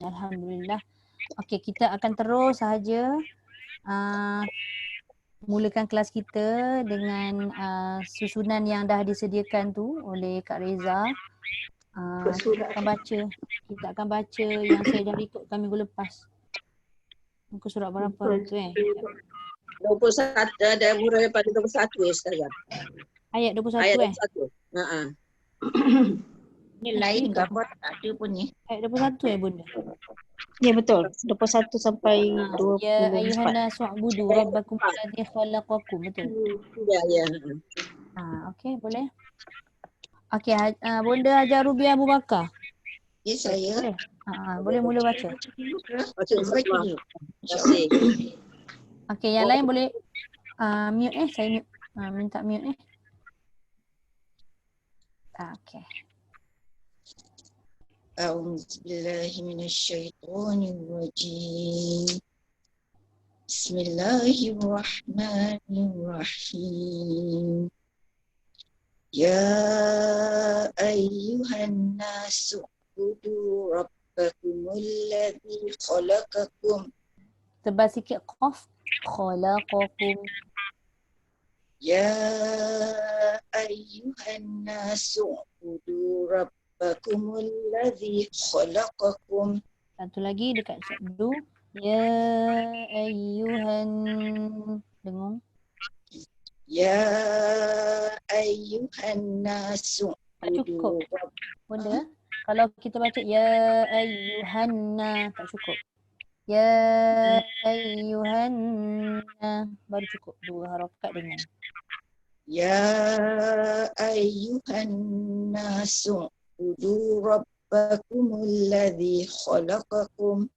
Alhamdulillah. Okey, kita akan terus sahaja mulakan kelas kita dengan susunan yang dah disediakan tu oleh Kak Reza. Kita akan baca yang saya dah rekodkan minggu lepas. Muka surat berapa tu 21, ada mulai pada 21 ya Ustazah. Ayat 21 Ayat 21. Ni lain gambar tak ada pun ni. Ayat 21 bunda? Ya betul. 21 sampai 24. Ya ayyuhanna su'budu rabbakum alladhi khalaqakum. Betul? Ya. Okey, boleh. Okey, Bunda Hajar Rubiah Abu Bakar. Ya saya. Boleh mula baca. Baca dulu. Okey, yang lain boleh mute saya mute. Minta mute Okey. A'udzubillahi minasyaitonirrajim. Bismillahirrahmanirrahim. Ya ayyuhan nasu ubudu rabbakumul ladzi khalaqakum. Tebal sikit qaf. Khalaqakum. Ya ayyuhan nasu ubudu rabbakumul ladzi khalaqakum. Satu lagi dekat sabdu. Ya ayyuhan. Dengung. Ya ayyuhan nasu. Tak cukup. Bunda, kalau kita baca ya ayyuhanna tak cukup. Ya ayyuhanna baru cukup 2 harakat dengan. Ya ayyuhan nasu ubudu rabbakumul ladzi khalaqakum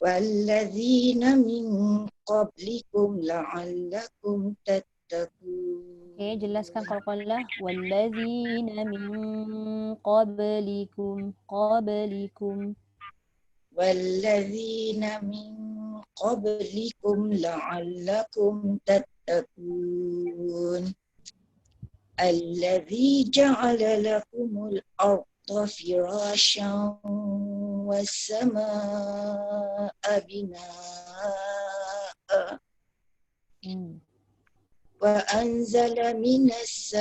walladzina min qablikum la'allakum tattaqun. Okey, jelaskan qalqalah. Walladzina min qablikum. Walladzina min qablikum la'allakum tattaqun. Alladzi ja'ala lakumul arda firasyan was-samaa'a binaa'a. Wa anzala minas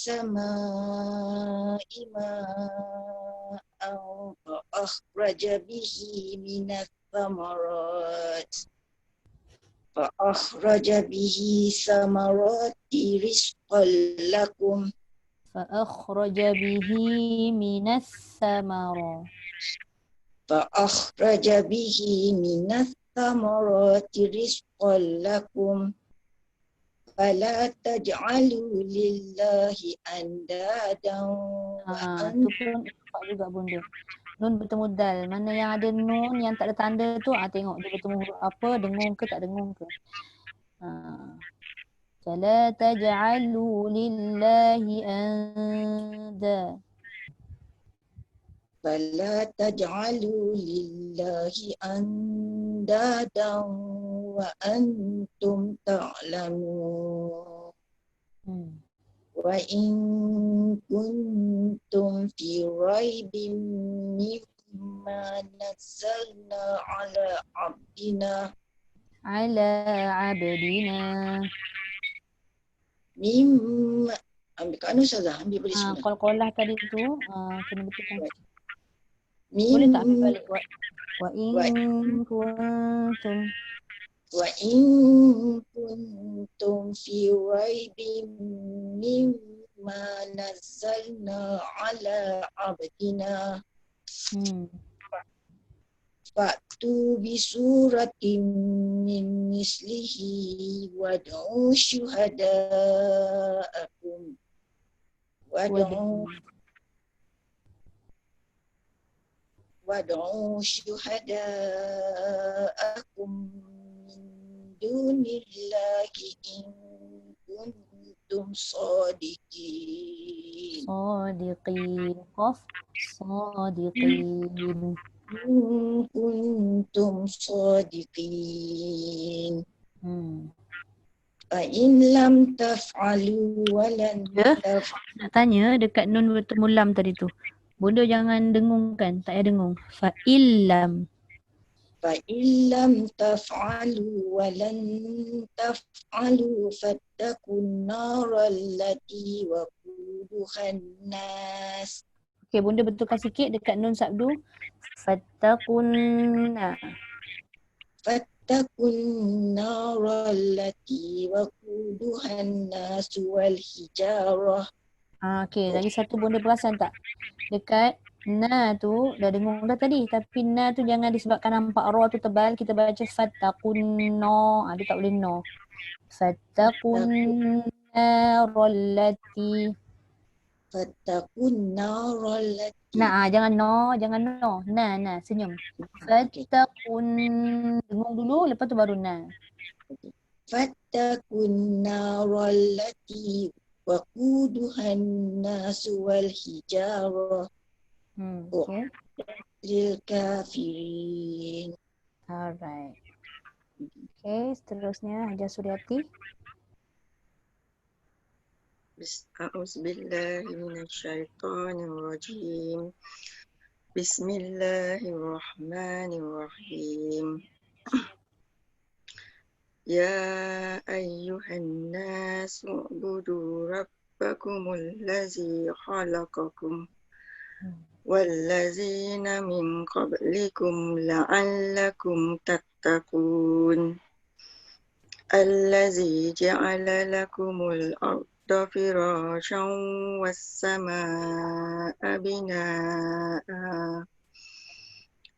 samaa'i ma'an fa akhraja bihi minats samarati rizqan lakum. فأخرج به من الثمرات rizqan lakum. Fala taj'alu lillahi andadan tu pun nampak juga bunda. Nun bertemu dal. Mana yang ada nun yang tak ada tanda tu tengok dia bertemu huruf apa, dengung ke tak dengung ke. Fala taj'alu lillahi anda. Fala taj'alu lillahi andadan wa antum ta'lamun. Wa in kuntum fi raibin mimma nazzalna ala abdina mimma ambil kat mana Ustazah? Ambil balik semula. Qalqalah tadi tu kena betulkan. Boleh tak ambil balik? Wa in kuntum fi raibin mimma nazzalna ala abdina fa'tu bi suratin min mislihi wad'u syuhada'akum min dunillahi in kuntum sadiqin. Kuntum sadiqin. Fa'in lam taf'alu walan Ya. taf'alu. Nak tanya dekat nun bertemu lam tadi tu. Bunda jangan dengungkan, tak payah dengung. Fa'illam. Fa'in lam taf'alu walan taf'alu fattakun nara allati waquduhan nas. Okey, bunda betulkan sikit dekat nun sabdu. Fattakunna. Fattakun nara allati waquduhan nas wal hijarah. Okey, lagi satu bunda perasan tak? Dekat na tu dah dengung dah tadi, tapi na tu jangan disebabkan nampak ra tu tebal, kita baca fattakunna. Dia tak boleh no. Fattakunna rallati. Fattakun nara allati. Nah, jangan no, jangan no. Na, senyum. Fattakun, dengung dulu, lepas tu baru na. Fattakun nara allati waquduhan nas wal hijarah Okay. lil kafirin. Alright. Okay, seterusnya Hajar Suryati. A'udzubillahi minasyaitonirrajim. Bismillahirrahmanirrahim. Ya ayyuhan nasu ubudu rabbakumul ladzi khalaqakum wallazina min qablikum la'allakum tattaqun. Allazi ja'ala lakumul arda firashan was-samaa'a binaa'a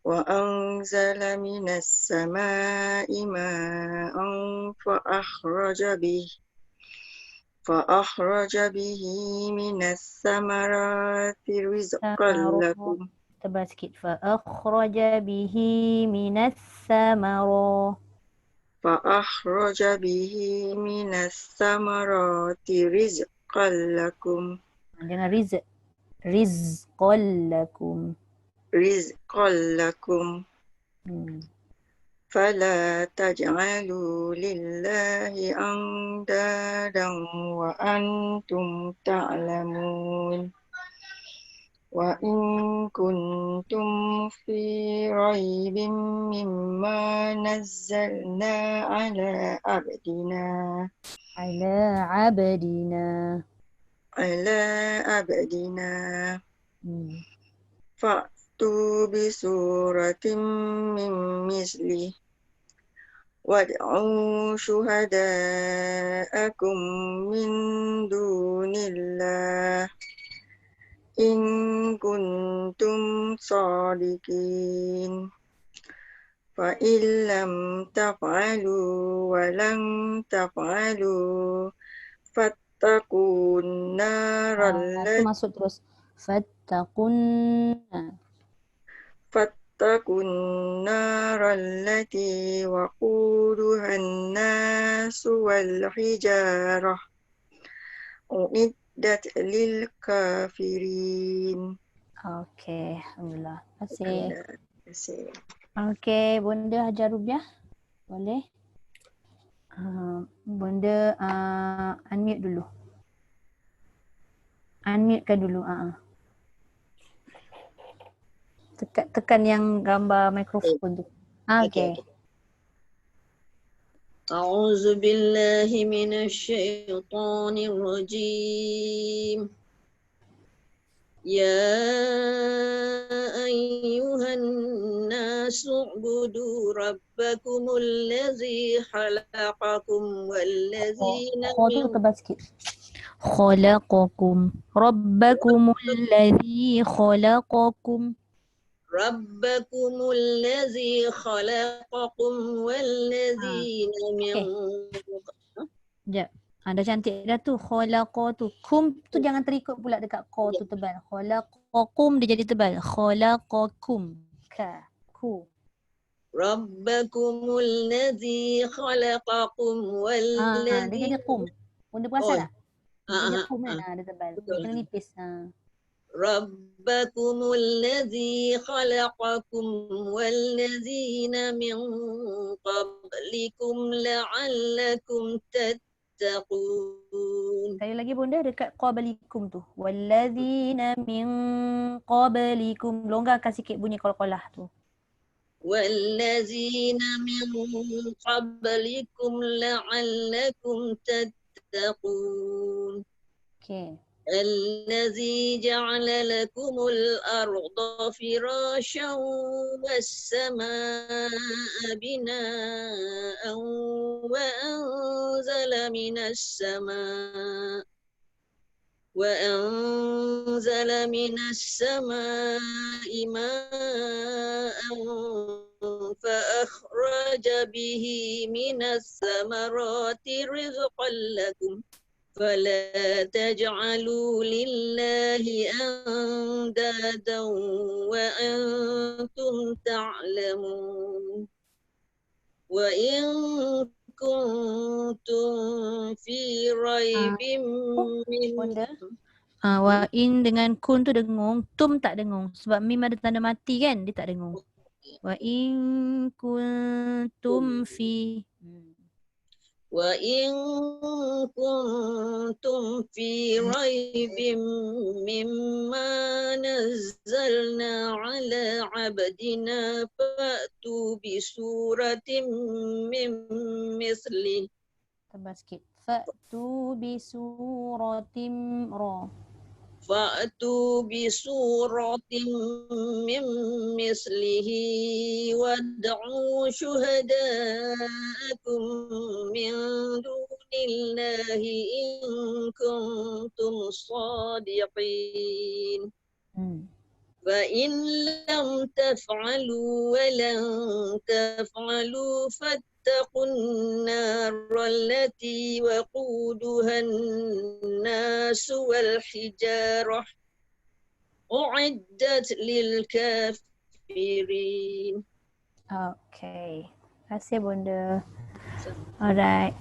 wa anzala minas samaa'i maa'an fa bihi minas samarati rizqan lakum Tebal sikit. Fa akhraja bihi minas samara. فأخرج به من الثمرات رزقا لكم Jangan rizq. Rizqan lakum. فلا تجعلوا لله أندادا وأنتم تعلمون وإن كنتم في ريب مما نزلنا على عبدنا فأتوا بسورة من مثله وادعوا شهداءكم من دون الله إن كنتم صادقين فإن لم تفعلوا ولن تفعلوا فاتقوا النار Itu masuk terus. فاتقوا النار التي وقودها الناس والحجارة أعدت للكافرين. Okay, alhamdulillah. Terima kasih. Okay, Bunda Hajar Rubiah. Boleh? Bunda unmute dulu. Unmute-kan dulu. Tekan yang gambar mikrofon tu. Okay. A'udzu billahi minasyaitonir rajim. Ya ayyuhan nasu ubudu rabbakumul ladzi khalaqakum walladzina min tebal sikit. Khalaqakum rabbakumul ladzi khalaqakum walladzina min Dah cantik dah tu. Khalaqa tu. Kum tu jangan terikut pula dekat qa tu tebal. Khalaqakum dia jadi tebal. Khalaqakum. Ka. Ku. Rabbakumul ladzi khalaqakum Dia jadi kum. Bunda perasan tak? Dia jadi kum kan? Dia tebal. Dia kena nipis. Rabbakumul ladzi khalaqakum walladzina min qablikum la'allakum تتقون. Sekali lagi bunda dekat qablikum tu. Walladzina min qablikum. Longgarkan sikit bunyi qalqalah tu. والذين من قبلكم لعلكم تتقون. Okay. الذي جعل لكم الأرض فراشا والسماء بناء وأنزل من السماء ماء فأخرج به من الثمرات رزقا لكم فلا تجعلوا لله أندادا وأنتم تعلمون. وإن كنتم في ريب من Bunda. Wa in dengan kun tu dengung, tum tak dengung. Sebab mim ada tanda mati kan, dia tak dengung. Wa in kuntum fi. وإن كنتم في ريب مما نزلنا على عبدنا فأتوا بسورة من مثله Tambah sikit. Fa'tu bi suratim ra. فأتوا بسورة من مثله وادعوا شهداءكم من دون الله إن كنتم صادقين. فإن لم تفعلوا ولن تفعلوا فاتقوا النار التي وقودها الناس والحجارة أعدت للكافرين. Okay. Terima kasih bunda. Alright.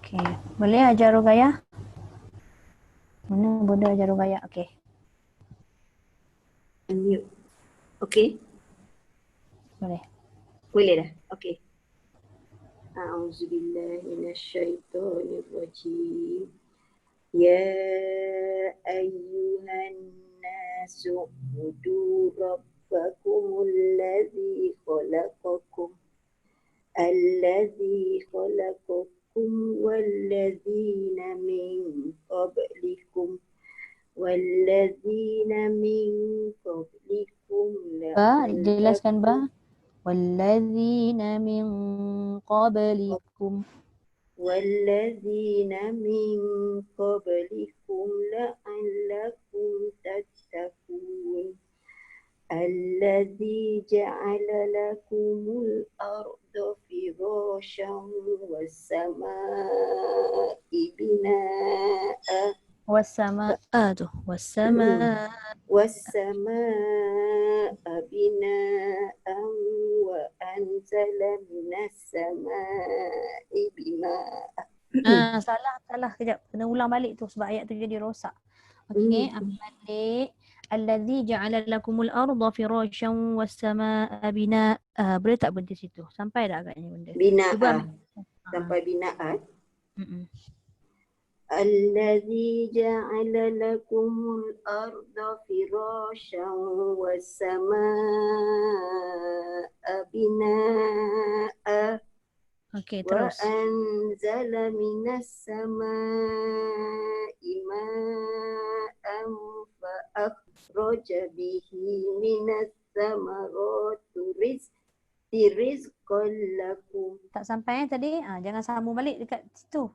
Okay. Boleh ajar Rugaya? Mana bunda ajar Rugaya? Okay. Unmute. Okey, Boleh. boleh dah. Okey. A'udzubillahi minasyaitonirrajim. Ya ayyuhan nasu ubudu rabbakumul ladzi khalaqakum walladzina min qablikum Ba, jelaskan ba. Walladzina min qablikum. la'allakum tattaqun. Alladzi ja'ala lakumul arda firasyan was-samaa'i binaa'a Wassama'a tu. Wassama'a. والسماء بناء وأنزل من السماء بماء. Salah kejap. Kena ulang balik tu sebab ayat tu jadi rosak. Okey, balik. Allazi ja'ala lakumul arda firasyan was-samaa'a binaa'a. Boleh tak berhenti situ? Sampai dah agaknya bunda. Bina'a. Sampai bina'a. الذي جعل لكم الأرض فراشا والسماء بناء Okey, terus. وأنزل من السماء ماء فأخرج به من الثمرات rizqan lakum. Tak sampai tadi. Jangan sambung balik dekat situ.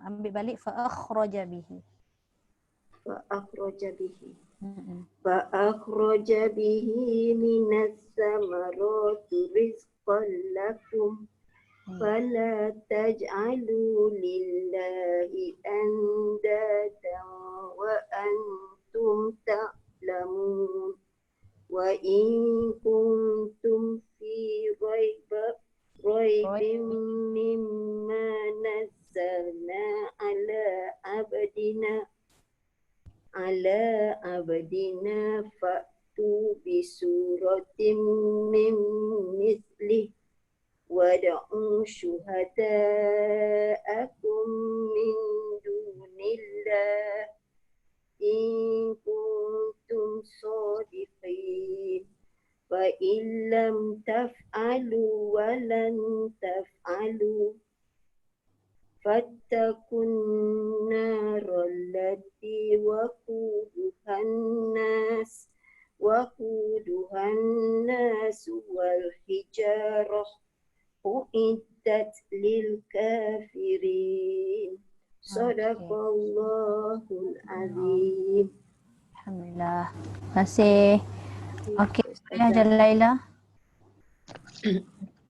Ambil balik fa'akhraja bihi. Fa'akhraja bihi minas samarati rizqan lakum. Fala taj'alu lillahi andadan wa antum ta'lamun. Wa in kuntum fi raibin mimma nazzalna ala abdina fa'tu bi suratin min mislih wad'u syuhada'akum min dunillah in kuntum shadiqin fa illam taf'alu wa lan taf'alu fattakun narol lati waquduhan nas wal hijarah uiddat lil kafirin. Sadaqallahul azim. Alhamdulillah. Terima kasih. Okey, Hajar Laila.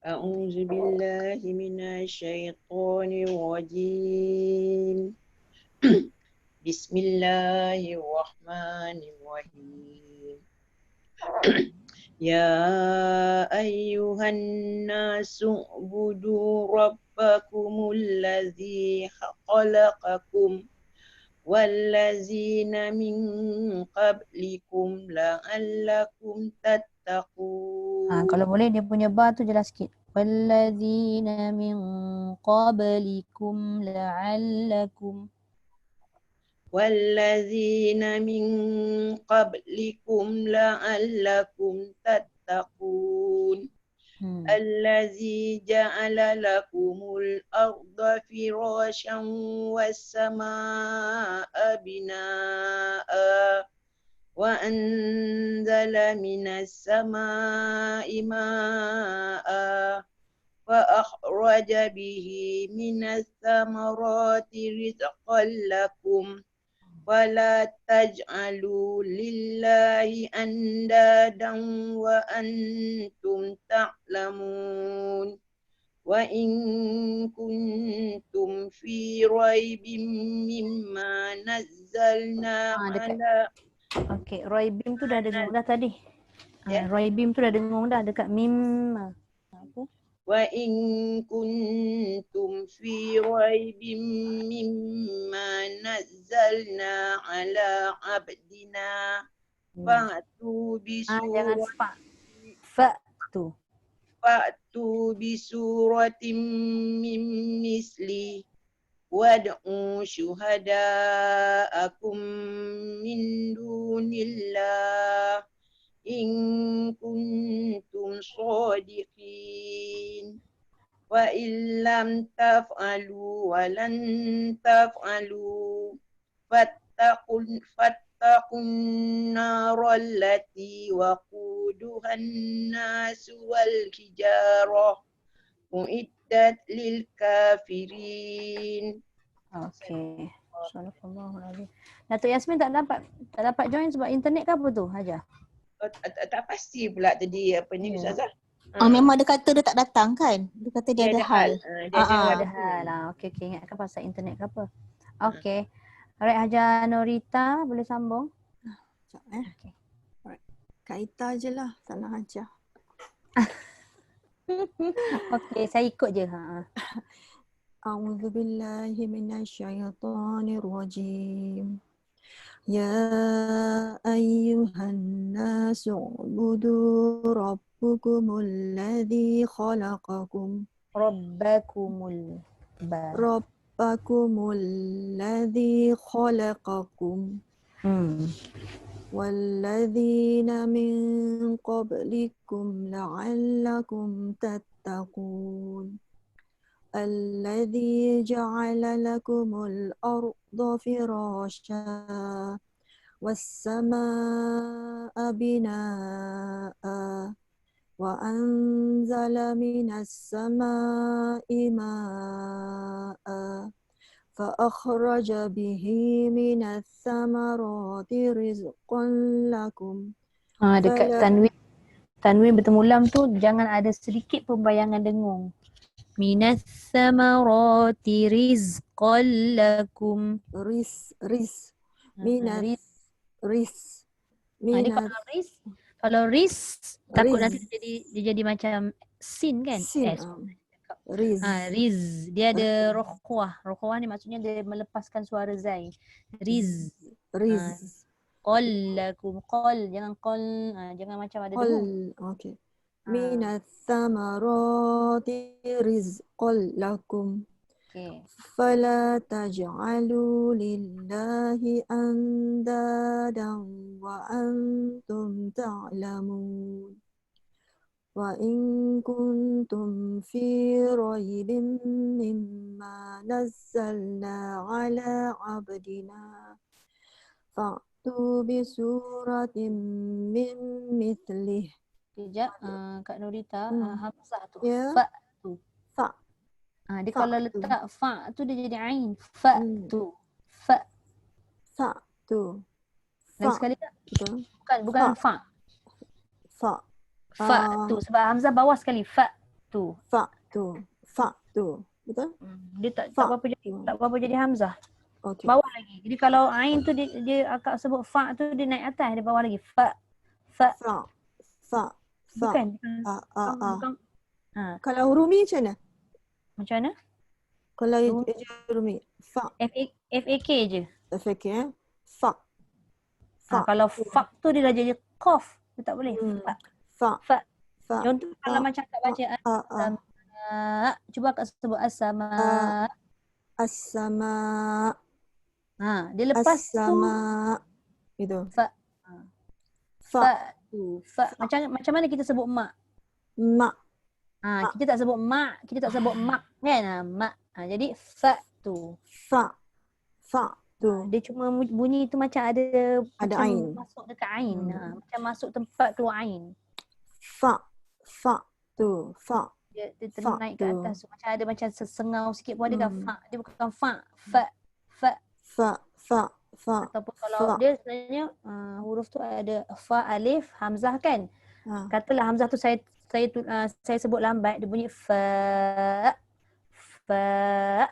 أعوذ بالله من الشيطان الرجيم بسم الله الرحمن الرحيم يا أيها الناس اعبدوا ربكم الذي خلقكم والذين من قبلكم لعلكم تتقون. Kalau boleh dia punya ba tu jelas sikit. Walladzina min qablikum la'allakum. والذين من قبلكم لعلكم تتقون. الذي جعل لكم الأرض فراشا والسماء بناء وأنزل من السماء ماء فأخرج به من الثمرات رزقا لكم ولا تجعلوا لله أندادا وأنتم تعلمون وإن كنتم في ريب مما نزلنا على. Okey, Roibim tu dah dengung dah tadi. Ya. Roibim tu dah dengung dah dekat mim. Apa? وإن كنتم في ريب مما نزلنا على عبدنا فأتوا Jangan بسورة fa tu. من مثله وادعوا شهداءكم من دون الله إن كنتم صادقين وإن لم تفعلوا ولن تفعلوا فاتقوا النار التي وقودها الناس والحجارة أعدت للكافرين. Okey. Subhanallah. Datuk Yasmin tak dapat join sebab internet ke apa tu, Hajar? Tak pasti pula tadi apa ni Ustazah. Memang dia kata dia tak datang kan? Dia kata dia ada hal. Dia Ada hal. Okey, ingatkan pasal internet ke apa. Okey. Alright, Hajar Norita boleh sambung? Sekejap Okey. Alright. Kak Ita je lah, tak nak ajar. Okey, saya ikut je. A'udzu billahi minasyaitonir rajim. Ya ayyuhan nasu ubudu rabbukumul ladzi khalaqakum. Rabbakumul ba. Rabbakumul ladzi khalaqakum. وَالَّذِينَ مِنْ قَبْلِكُمْ لَعَلَّكُمْ تَتَّقُونَ الَّذِي جَعَلَ لَكُمُ الْأَرْضَ فِرَاشًا وَالسَّمَاءَ بِنَاءً وَأَنزَلَ مِنَ السَّمَاءِ مَاءً فأخرج به من الثمرات رزقا لكم. Dekat tanwin bertemu lam tu jangan ada sedikit pembayangan dengung. Minas samarati rizqan lakum. Kalau ris takut nanti dia jadi macam sin kan? Riz. Dia ada rohwah. Rohwah ni maksudnya dia melepaskan suara zai. Riz. Qal lakum. Qal. Jangan qal. Jangan macam ada dengung. Okay. minas samarati rizqan lakum. Okey. فلا تجعلوا لله أندادا وأنتم تعلمون وإن كنتم في ريب مما نزلنا على عبدنا فأتوا بسورة من مثله. Sekejap, Kak Nurita, hamzah tu. Ya. Fa tu. Fa. Dia Fa kalau tu. letak fa tu dia jadi ain. Fa tu. Fa. Fa tu. Lagi Fa. sekali tak? Betul. Bukan fa. Fa. Fa tu sebab hamzah bawah sekali. Fa tu. Fa tu. Fa tu. Betul? Dia tak Fa berapa jadi tu. tak berapa jadi hamzah. Okey. Bawah lagi. Jadi kalau ain tu dia akak sebut fa tu dia naik atas, dia bawah lagi. Fa. Fa. Fa. Fa. Fa. Bukan. A. Bukan. Kalau rumi macam mana? Macam mana? Kalau Rumi. rumi. Fa. FAK je. Efek ya. Fa. Fa. Kalau fa tu dia dah jadi qaf. Dia tak boleh. Fa. Fa. Fa. Fa. Contoh kalau macam Kak baca as-sama. Cuba Kak sebut as-sama. As-sama. Dia lepas As-sama. tu Itu. fa. Fa. Fa tu. Fa. Macam mana kita sebut mak? Ma. Kita tak sebut mak, kita tak sebut mak kan? Mak. Jadi fa tu. Fa. Fa tu. Dia cuma bunyi tu macam ada macam ain. masuk dekat ain. Macam masuk tempat keluar ain. Fa. Fa tu. Fa. Dia Fa naik ke tu. atas tu. Macam ada macam sesengau sikit pun ada kan fa. Dia bukan fa. Fa. Fa. Fa. Fa. Fa. Ataupun kalau dia sebenarnya huruf tu ada fa, alif, hamzah kan. Katalah hamzah tu saya sebut lambat, dia bunyi fa. Fa.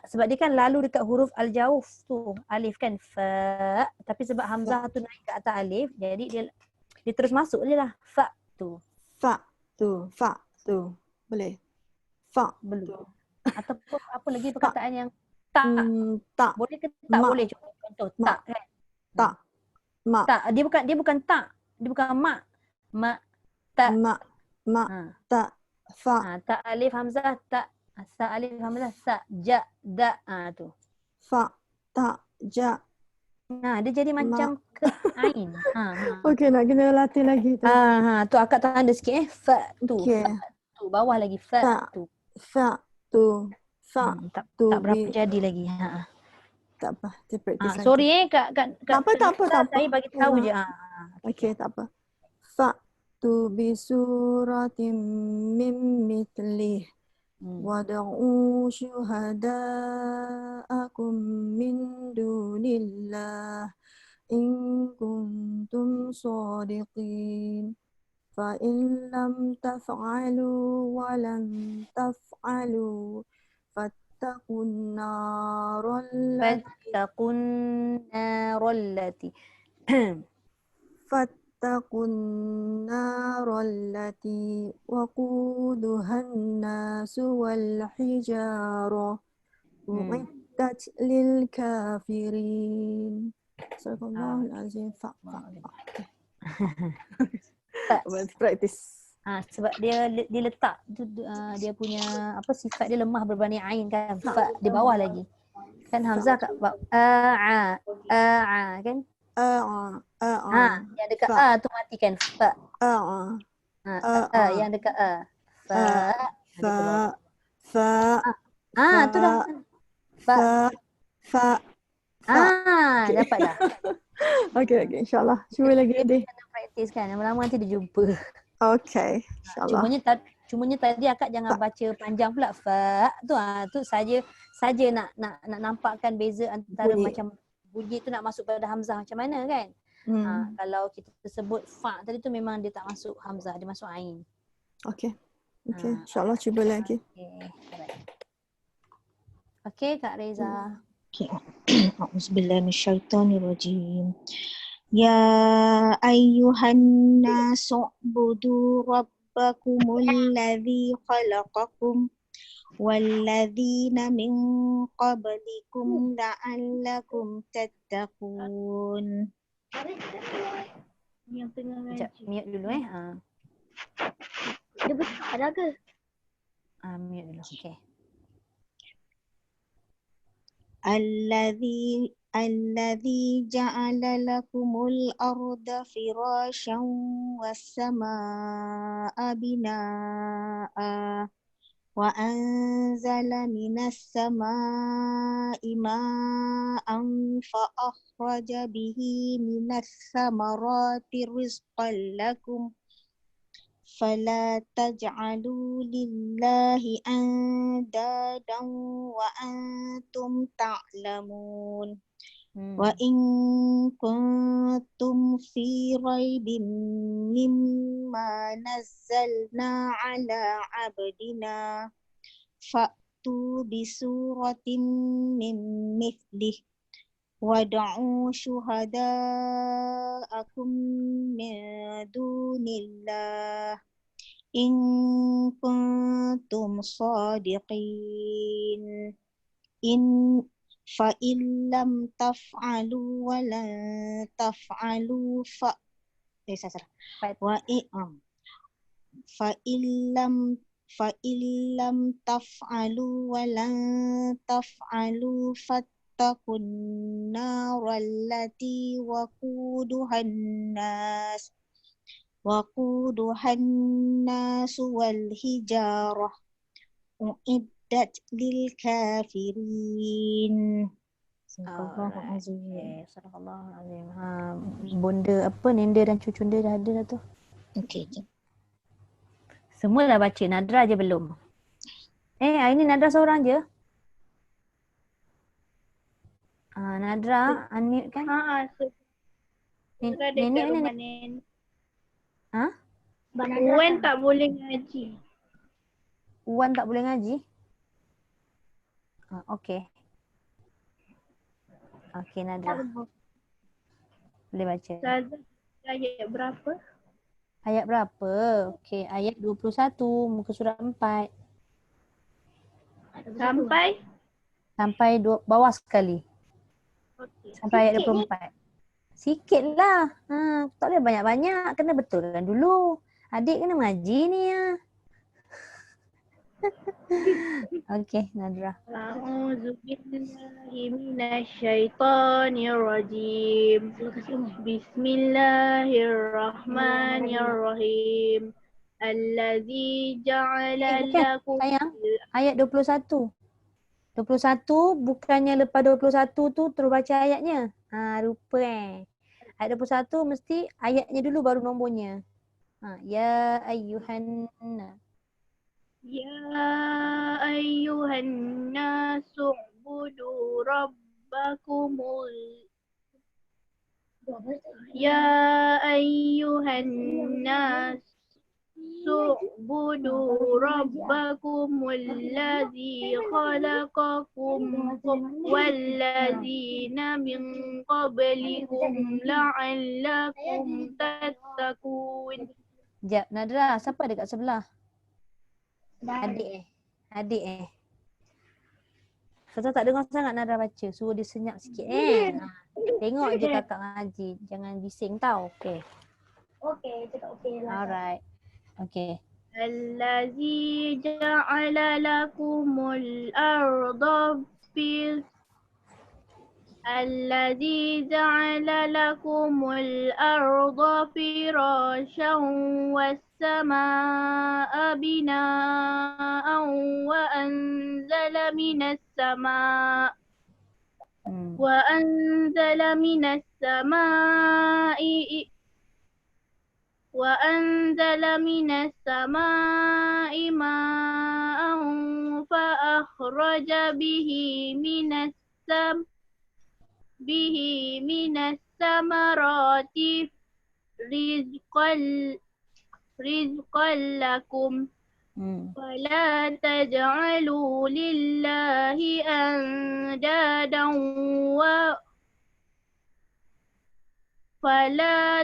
Sebab dia kan lalu dekat huruf al-jauf tu, alif kan, fa. Tapi sebab hamzah tu naik ke atas alif, jadi dia terus masuk je lah. Fa tu. Fa tu. Fa tu. Boleh. Fa. Belum. Ataupun apa lagi perkataan yang tak. Tak. Boleh ke tak? Mak. Boleh. Contoh tak kan. Tak. Ma. Tak. Dia bukan tak. Dia bukan mak. Mak. Tak. Ma. Ma. Tak. Fa. Tak alif hamzah tak. Sa alif hamzah sa. Ja. Da. Tu. Fa. Tak. Ja. Dia jadi macam ke ain. Okey, nak kena latih lagi tu. Tu akak tanda sikit Fa tu. Okey. Fa tu. Bawah lagi. Fa tu. Fa tu. Fa Tak tu. berapa jadi lagi. Tak apa. Kita praktis lagi. Sorry Kak Tak apa. saya bagi tahu je. Okey, tak apa. Fa tu bi suratim mim mithlih. Wada'u syuhada'akum min dunillah in kuntum shadiqin. Fa in lam taf'alu wa lam taf'alu fattaqun narallati فاتقوا النار التي وقودها الناس والحجارة أعدت للكافرين. صدق الله العظيم. Practice. Sebab dia letak dia punya sifat dia lemah berbanding ain kan. Fa di bawah lagi. Kan hamzah kat kan? Yang dekat tu matikan fa. Yang dekat fa. Tu dah. Fa. Dapat dah. Okey, insya-Allah. Cuba lagi deh. Kena praktis kan. Lama-lama nanti dia jumpa. Okey, insya-Allah. Cumanya tadi akak jangan baca panjang pula fa tu saja nak nampakkan beza antara bunyi. Macam bunyi tu nak masuk pada hamzah macam mana kan. Kalau kita sebut fa tadi tu memang dia tak masuk hamzah, dia masuk ain. Okey. Insya-Allah cuba lagi. Okey Kak Reza. A'udzubillahi minasyaitonirrajim. Ya ayyuhan nasu ubudu rabbakumul ladzi khalaqakum walladzina min qablikum la'allakum tattaqun. Yang tengah ngaji. Mute dulu Dia besar dah ke? Mute dulu. Okay. الذي جعل لكم الأرض فراشا والسماء بناء وأنزل من السماء ماء فأخرج به من الثمرات رزقا لكم فلا تجعلوا لله أندادا وأنتم تعلمون وإن كنتم في ريب مما نزلنا على عبدنا فأتوا بسورة من مثله وادعوا شهداءكم من دون الله إن كنتم صادقين فإن لم تفعلوا ولن تفعلوا فإن لم تفعلوا ولن تفعلوا فاتقوا النار التي وقودها الناس والحجارة أعدت للكافرين. Okay. Sadaqallahul Azim. Bunda apa Nenda dan cucu dia dah ada dah tu. Okey, jom. Semua dah baca, Nadra je belum. Hari ni Nadra seorang je. Nadra unmute kan? Nenek Nenek kat mana? rumah Nenek. Ha? Wan tak boleh ngaji. Wan tak boleh ngaji? Okey. Okey Nadra. Boleh baca. Ustazah, ayat berapa? Ayat berapa? Okey, ayat 21 muka surat 4. Sampai bawah sekali. Okey. Sampai ayat 24. Sikit lah. Tak boleh banyak-banyak. Kena betulkan dulu. Adik kena mengaji ni ya. Okey, Nadra. A'udzu billahi minasyaitonir rajim. Bismillahirrahmanirrahim. Allazi ja'ala lakum Sayang, ayat 21. 21 bukannya lepas 21 tu terus baca ayatnya. Lupa Ayat 21 mesti ayatnya dulu baru nombornya. Ya ayyuhan Ya ayyuhan nasu ubudu rabbakumul Ya ayyuhan nasu ubudu rabbakumul ladzi khalaqakum walladzina min qablikum la'allakum tattaqun. Sekejap, Nadra, siapa dekat sebelah? Adik Ustazah tak dengar sangat Nadra baca. Suruh dia senyap sikit Tengok je kakak ngaji. Jangan bising tau. Okay. Okey, cakap okey lah. Alright. Okay. Allazi ja'ala lakumul arda الذي جعل لكم الأرض فراشا والسماء بناء وأنزل من السماء ماء فأخرج به من الثمرات رزقا لكم فلا تجعلوا لله أندادا فلا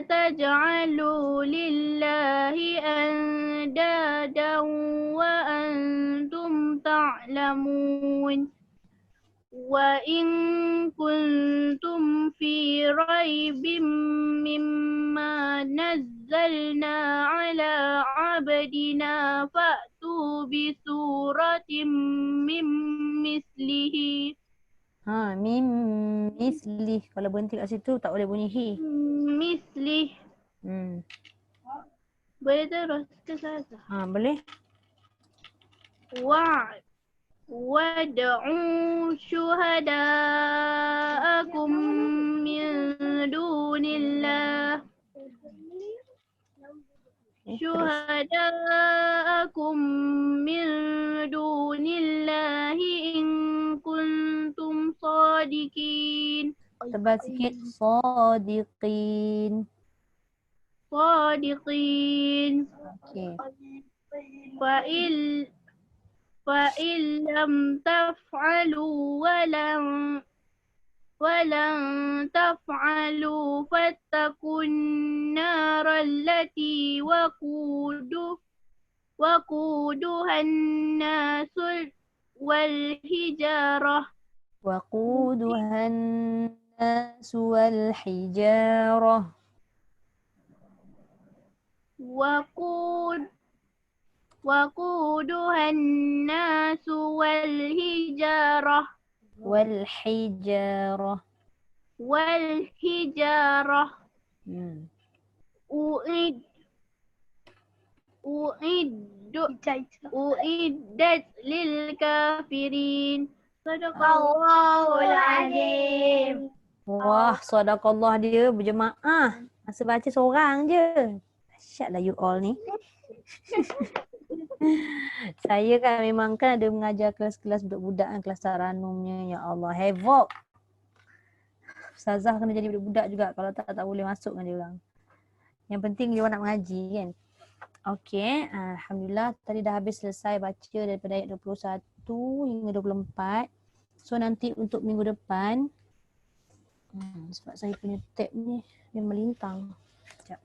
تجعلوا لله أندادا وأنتم تعلمون وإن كنتم في ريب مما نزلنا على عبدنا فأتوا بسورة من مثله Mim mislih. Kalau berhenti kat situ tak boleh bunyi hi. مثله. Boleh terus ke saya? Boleh? وادعوا شهداءكم من دون الله شهداءكم من دون الله إن كنتم صادقين. Tebal sikit. Sadiqin. Okay. فإن لم تفعلوا ولن تفعلوا فاتقوا النار التي وقودها الناس والحجارة وقودها الناس والحجارة. وقودها الناس والحجارة أعدت للكافرين. صدق الله العظيم. Wah, sadaqallah dia berjemaah. Masa baca seorang je. Dahsyatlah you all ni. Saya kan memang kan ada mengajar kelas-kelas budak-budak kan, kelas taranumnya. Ya Allah, havoc. Ustazah kena jadi budak-budak juga. Kalau tak boleh masuk kan dia orang. Yang penting dia orang nak mengaji kan. Okey, alhamdulillah tadi dah habis selesai baca daripada ayat 21 hingga 24. So nanti untuk minggu depan sebab saya punya tab ni dia melintang. Sekejap.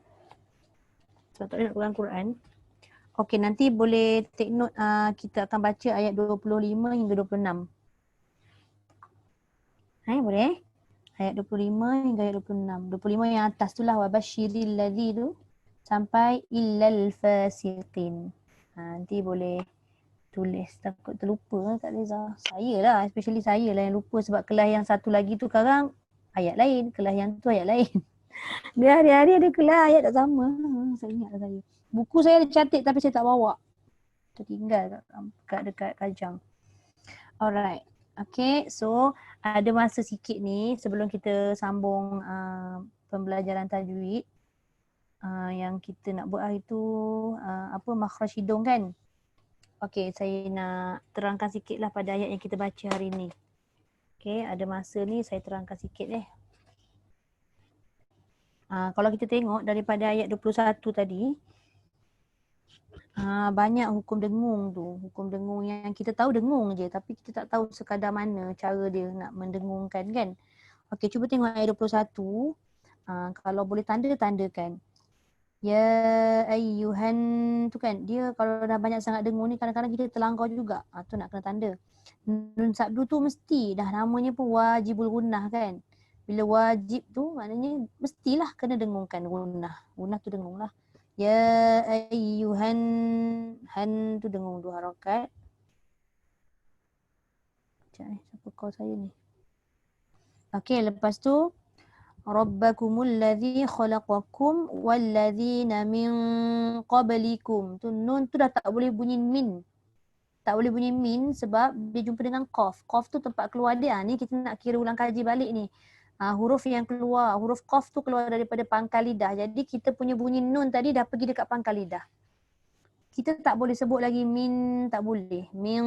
Sebab tak boleh nak pegang Quran. Okey, nanti boleh take note kita akan baca ayat 25 hingga 26. Boleh? Ayat 25 hingga ayat 26. 25 yang atas tu lah wabasyiril ladzi tu sampai illal fasiqin. Nanti boleh tulis, takut terlupa Kak Reza. Saya lah, especially saya lah yang lupa sebab kelas yang satu lagi tu sekarang ayat lain, kelas yang tu ayat lain. Dia hari-hari ada kelas ayat tak sama. Saya ingatlah saya. Buku saya ada cantik tapi saya tak bawa. Tertinggal dekat kajang. Alright. Okay, so ada masa sikit ni sebelum kita sambung pembelajaran tajwid. Yang kita nak buat hari tu makhraj hidung kan. Okay, saya nak terangkan sikit lah pada ayat yang kita baca hari ni. Okay, ada masa ni saya terangkan sikit kalau kita tengok daripada ayat 21 tadi, banyak hukum dengung tu. Hukum dengung yang kita tahu dengung je tapi kita tak tahu sekadar mana cara dia nak mendengungkan kan. Okay, cuba tengok ayat 21. Kalau boleh tanda-tandakan. Ya ayyuhan tu kan, dia kalau dah banyak sangat dengung ni kadang-kadang kita terlanggar juga. Tu nak kena tanda. Nun sabdu tu mesti dah namanya pun wajibul gunnah kan. Bila wajib tu maknanya mestilah kena dengungkan gunnah. Gunnah tu dengung lah. Ya ayyuhan, han tu dengung 2 harakat. Sekejap ni, siapa call saya ni? Okay, lepas tu Rabbakumul ladzi khalaqakum walladzina min qablikum. Tu nun tu dah tak boleh bunyi min. Tak boleh bunyi min sebab dia jumpa dengan qaf. Qaf tu tempat keluar dia. Ni kita nak kira ulang kaji balik ni. Huruf yang keluar, huruf qaf tu keluar daripada pangkal lidah. Jadi kita punya bunyi nun tadi dah pergi dekat pangkal lidah. Kita tak boleh sebut lagi min, tak boleh. Min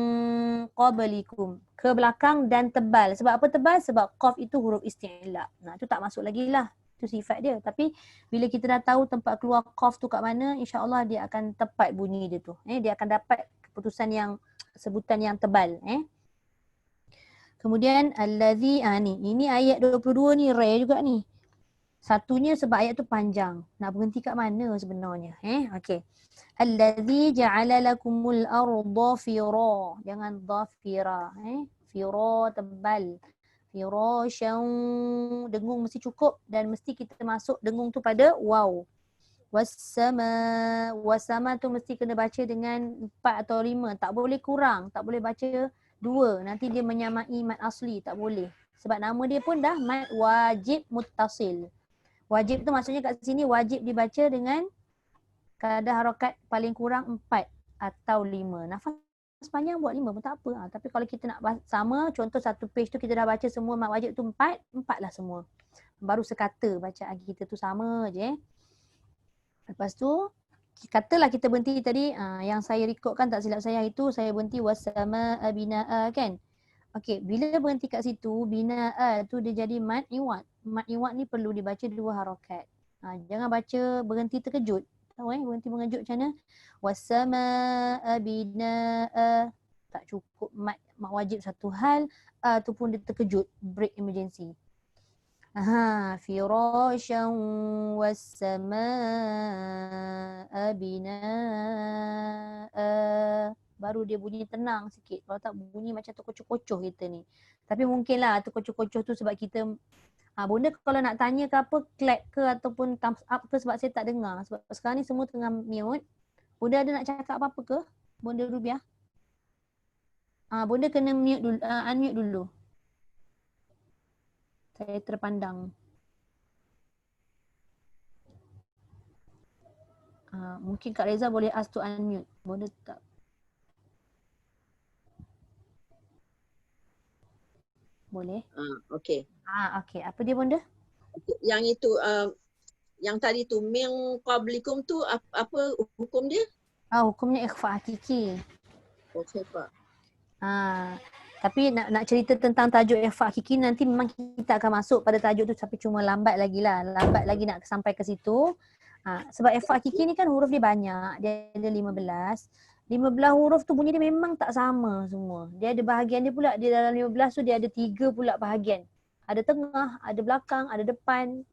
qablikum. Ke belakang dan tebal. Sebab apa tebal? Sebab qaf itu huruf isti'la. Tu tak masuk lagi lah. Itu sifat dia. Tapi bila kita dah tahu tempat keluar qaf tu kat mana, insya-Allah dia akan tepat bunyi dia tu. Dia akan dapat keputusan yang, sebutan yang tebal. Kemudian allazi, ini ayat 22 ni rare juga ni. Satunya sebab ayat tu panjang. Nak berhenti kat mana sebenarnya? Okey. Allazi ja'ala lakumul arda fira. Jangan dhafira. Fira tebal. Firasyan, dengung mesti cukup dan mesti kita masuk dengung tu pada waw. Wassama tu mesti kena baca dengan 4 atau 5. Tak boleh kurang, tak boleh baca 2. Nanti dia menyamai mad asli, tak boleh. Sebab nama dia pun dah mad wajib muttasil. Wajib tu maksudnya kat sini wajib dibaca dengan kadar harakat paling kurang 4 atau 5. Nafas panjang buat 5 pun tak apa. Tapi kalau kita nak sama, contoh satu page tu kita dah baca semua mad wajib tu 4 lah semua. Baru sekata bacaan kita tu sama je. Lepas tu, katalah kita berhenti tadi, yang saya rekodkan tak silap saya itu, saya berhenti wassama bina'a kan. Okey, bila berhenti kat situ, bina'a tu dia jadi mad iwad. Mad iwad ni perlu dibaca 2 harakat. Jangan baca berhenti terkejut. Tahu berhenti mengejut macam mana? Wassama bina'a. Tak cukup mad wajib satu hal, tu pun dia terkejut, break emergency. Firasyan was-samaa'a binaa'a. Baru dia bunyi tenang sikit. Kalau tak bunyi macam terkocoh-kocoh kita ni. Tapi mungkinlah terkocoh-kocoh tu sebab kita bunda kalau nak tanya ke apa, clap ke ataupun thumbs up ke sebab saya tak dengar. Sebab sekarang ni semua tengah mute. Bunda ada nak cakap apa-apa ke? Bunda Rubiah? Bunda kena mute dulu, unmute dulu. Saya terpandang. Mungkin Kak Reza boleh ask to unmute. Boleh tak? Boleh? Okey. Okey. Apa dia bunda? Yang itu yang tadi tu min qablikum tu apa hukum dia? Hukumnya ikhfa hakiki. Okey Pak. Tapi nak cerita tentang tajuk ikhfa hakiki nanti memang kita akan masuk pada tajuk tu tapi cuma lambat lagi nak sampai ke situ. Sebab ikhfa hakiki ni kan huruf dia banyak, dia ada 15 huruf tu bunyi dia memang tak sama semua. Dia ada bahagian dia pula, dia dalam 15 tu dia ada 3 pula bahagian. Ada tengah, ada belakang, ada depan.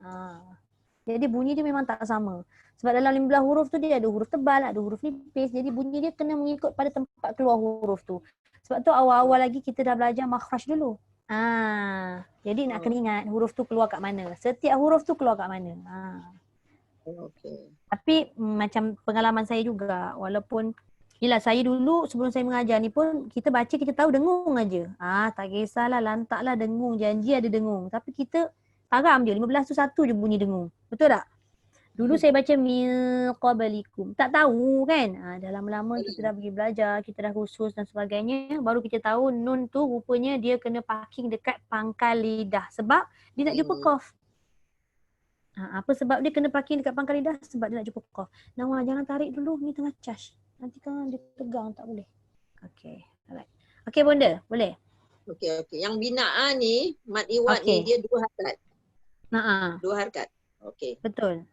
Jadi bunyi dia memang tak sama. Sebab dalam 15 huruf tu dia ada huruf tebal, ada huruf nipis. Jadi bunyi dia kena mengikut pada tempat keluar huruf tu. Sebab tu awal-awal lagi kita dah belajar makhraj dulu. Jadi nak kena ingat huruf tu keluar kat mana. Setiap huruf tu keluar kat mana. Okey. Tapi macam pengalaman saya juga, walaupun yelah saya dulu sebelum saya mengajar ni pun kita baca kita tahu dengung aja. Tak kisahlah, lantaklah dengung, janji ada dengung. Tapi kita haram je, 15 tu satu je bunyi dengung. Betul tak? Dulu saya baca min qablikum. Tak tahu kan? Dah lama-lama kita dah pergi belajar, kita dah khusus dan sebagainya. Baru kita tahu nun tu rupanya dia kena parking dekat pangkal lidah. Sebab dia nak jumpa qaf. Apa sebab dia kena parking dekat pangkal lidah? Sebab dia nak jumpa qaf. Nawar jangan tarik dulu, ni tengah charge. Nanti kan dia tegang, tak boleh. Okay, alright. Okay bunda, boleh? Okey. Yang bina'ah ni, mad iwad ni dia 2 harakat. 2 harakat. Okey. Betul.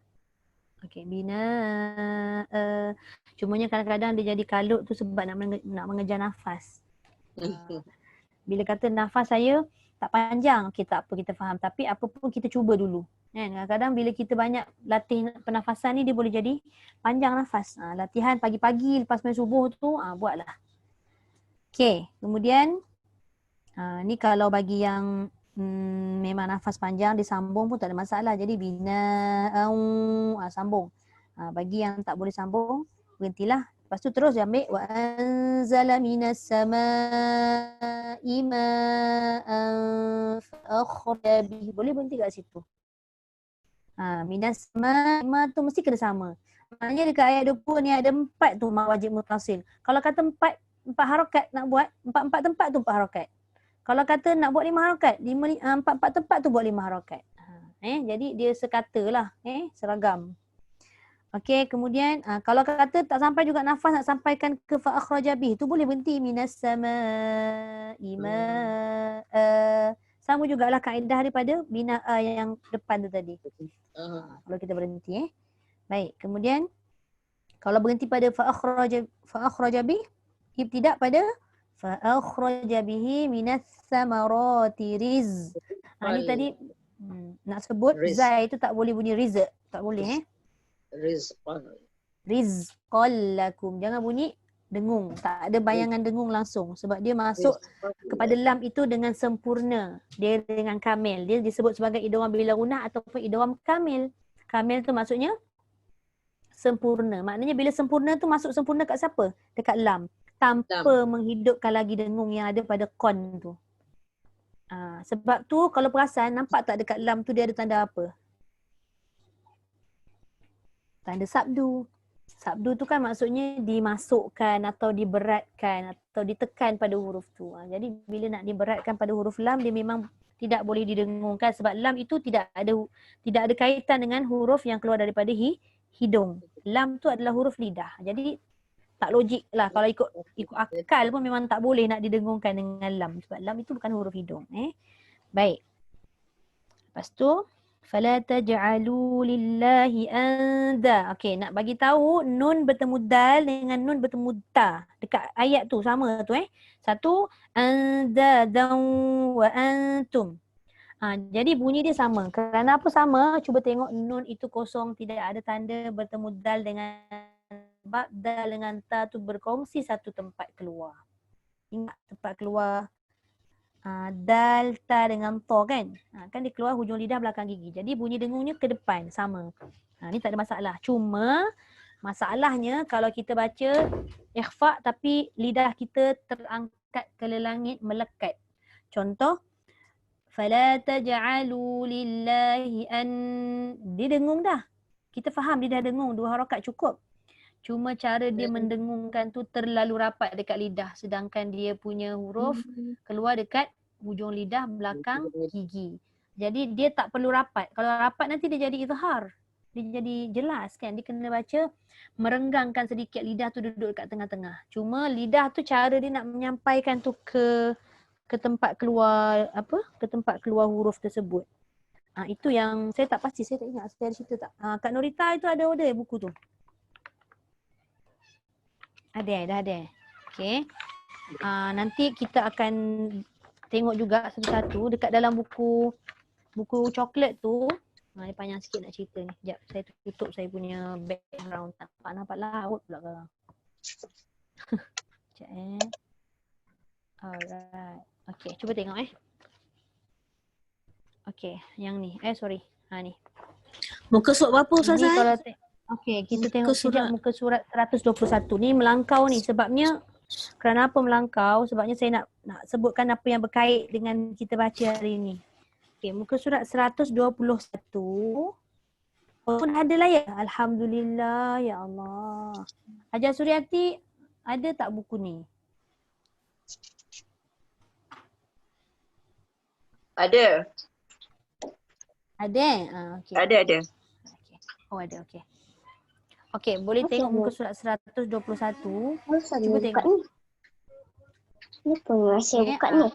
Okey, bina. Cumanya kadang-kadang dia jadi kalut tu sebab nak mengejar nafas. Bila kata nafas saya tak panjang, okey tak apa kita faham. Tapi apa pun kita cuba dulu. Kan? Kadang-kadang bila kita banyak latih pernafasan ni dia boleh jadi panjang nafas. Latihan pagi-pagi lepas main subuh tu buatlah. Okey, kemudian ni kalau bagi yang memang nafas panjang disambung pun tak ada masalah. Jadi bina sambung. Bagi yang tak boleh sambung, berhentilah. Lepas tu terus dia ambil wa anzala minas samaa'i ma'an fa akhraja bihi. Boleh berhenti kat situ. Minas sama tu mesti kena sama. Maknanya dekat ayat 20 ni ada 4 tu mad wajib muttasil. Kalau kata 4 harakat nak buat, 4 tempat tu 4 harakat. Kalau kata nak buat 5 harakat, 4 tempat tu buat 5 harakat. Jadi dia sekatalah, seragam. Okey, kemudian kalau kata tak sampai juga nafas nak sampaikan ke fa akhraja bih, tu boleh berhenti minas samaa'i sama jugalah kaedah daripada bina yang depan tu tadi. Kalau kita berhenti Baik, kemudian kalau berhenti pada fa akhraja bih, ibtidak pada fa akhraja bihi minas samarati riz. Ni tadi nak sebut zai tu tak boleh bunyi rizq, tak boleh Rizqan. rizqan lakum. Jangan bunyi dengung. Tak ada bayangan dengung langsung sebab dia masuk kepada lam itu dengan sempurna. Dia dengan kamil. Dia disebut sebagai idgham bila gunah ataupun idgham kamil. Kamil tu maksudnya sempurna. Maknanya bila sempurna tu masuk sempurna kat siapa? Dekat lam. Tanpa menghidupkan lagi dengung yang ada pada kon tu. Sebab tu kalau perasan nampak tak dekat lam tu dia ada tanda apa? Tanda sabdu. Sabdu tu kan maksudnya dimasukkan atau diberatkan atau ditekan pada huruf tu. Jadi bila nak diberatkan pada huruf lam dia memang tidak boleh didengungkan sebab lam itu tidak ada kaitan dengan huruf yang keluar daripada hidung. Lam tu adalah huruf lidah. Jadi tak logik lah kalau ikut akal pun memang tak boleh nak didengungkan dengan lam sebab lam itu bukan huruf hidung. Baik. Lepas tu fala taj'alu lillahi anda. Okey, nak bagi tahu nun bertemu dal dengan nun bertemu ta. Dekat ayat tu sama tu Satu anda dan wa antum. Jadi bunyi dia sama. Kerana apa sama? Cuba tengok nun itu kosong, tidak ada tanda bertemu dal dengan ba, dal dengan ta tu berkongsi satu tempat keluar. Ingat tempat keluar dal, ta dengan to kan? Kan dia keluar hujung lidah belakang gigi. Jadi bunyi dengungnya ke depan sama. Ni tak ada masalah. Cuma masalahnya kalau kita baca ikhfa tapi lidah kita terangkat ke langit melekat. Contoh fala taj'alu lillahi an, dia dengung dah. Kita faham dia dah dengung, 2 harakat cukup. Cuma cara dia mendengungkan tu terlalu rapat dekat lidah sedangkan dia punya huruf keluar dekat hujung lidah belakang gigi. Jadi dia tak perlu rapat. Kalau rapat nanti dia jadi izhar. Dia jadi jelas kan. Dia kena baca merenggangkan sedikit lidah tu duduk dekat tengah-tengah. Cuma lidah tu cara dia nak menyampaikan tu ke tempat keluar ke tempat keluar huruf tersebut. Itu yang saya tak pasti, saya tak ingat saya ada cerita tak. Kak Norita itu ada order buku tu. Dah ada. Okey. Nanti kita akan tengok juga satu-satu dekat dalam buku coklat tu. Dia panjang sikit nak cerita ni. Sekejap saya tutup saya punya background. Nampak laut pula sekarang. Sekejap Alright. Okey, cuba tengok Okey, yang ni. Sorry. Ni. Muka surat berapa Ustazah? Ni kalau okey, kita tengok sekejap muka surat 121. Ni melangkau ni sebabnya kerana apa melangkau? Sebabnya saya nak sebutkan apa yang berkait dengan kita baca hari ni. Okey, muka surat 121. Pun ada lah ya. Alhamdulillah ya Allah. Hajar Suryati ada tak buku ni? Ada. Ada? Okay. Ada. Okay. Oh ada, okey. Okey, boleh tengok muka surat 121. Cuba tengok. Ni pun rahsia buka ni.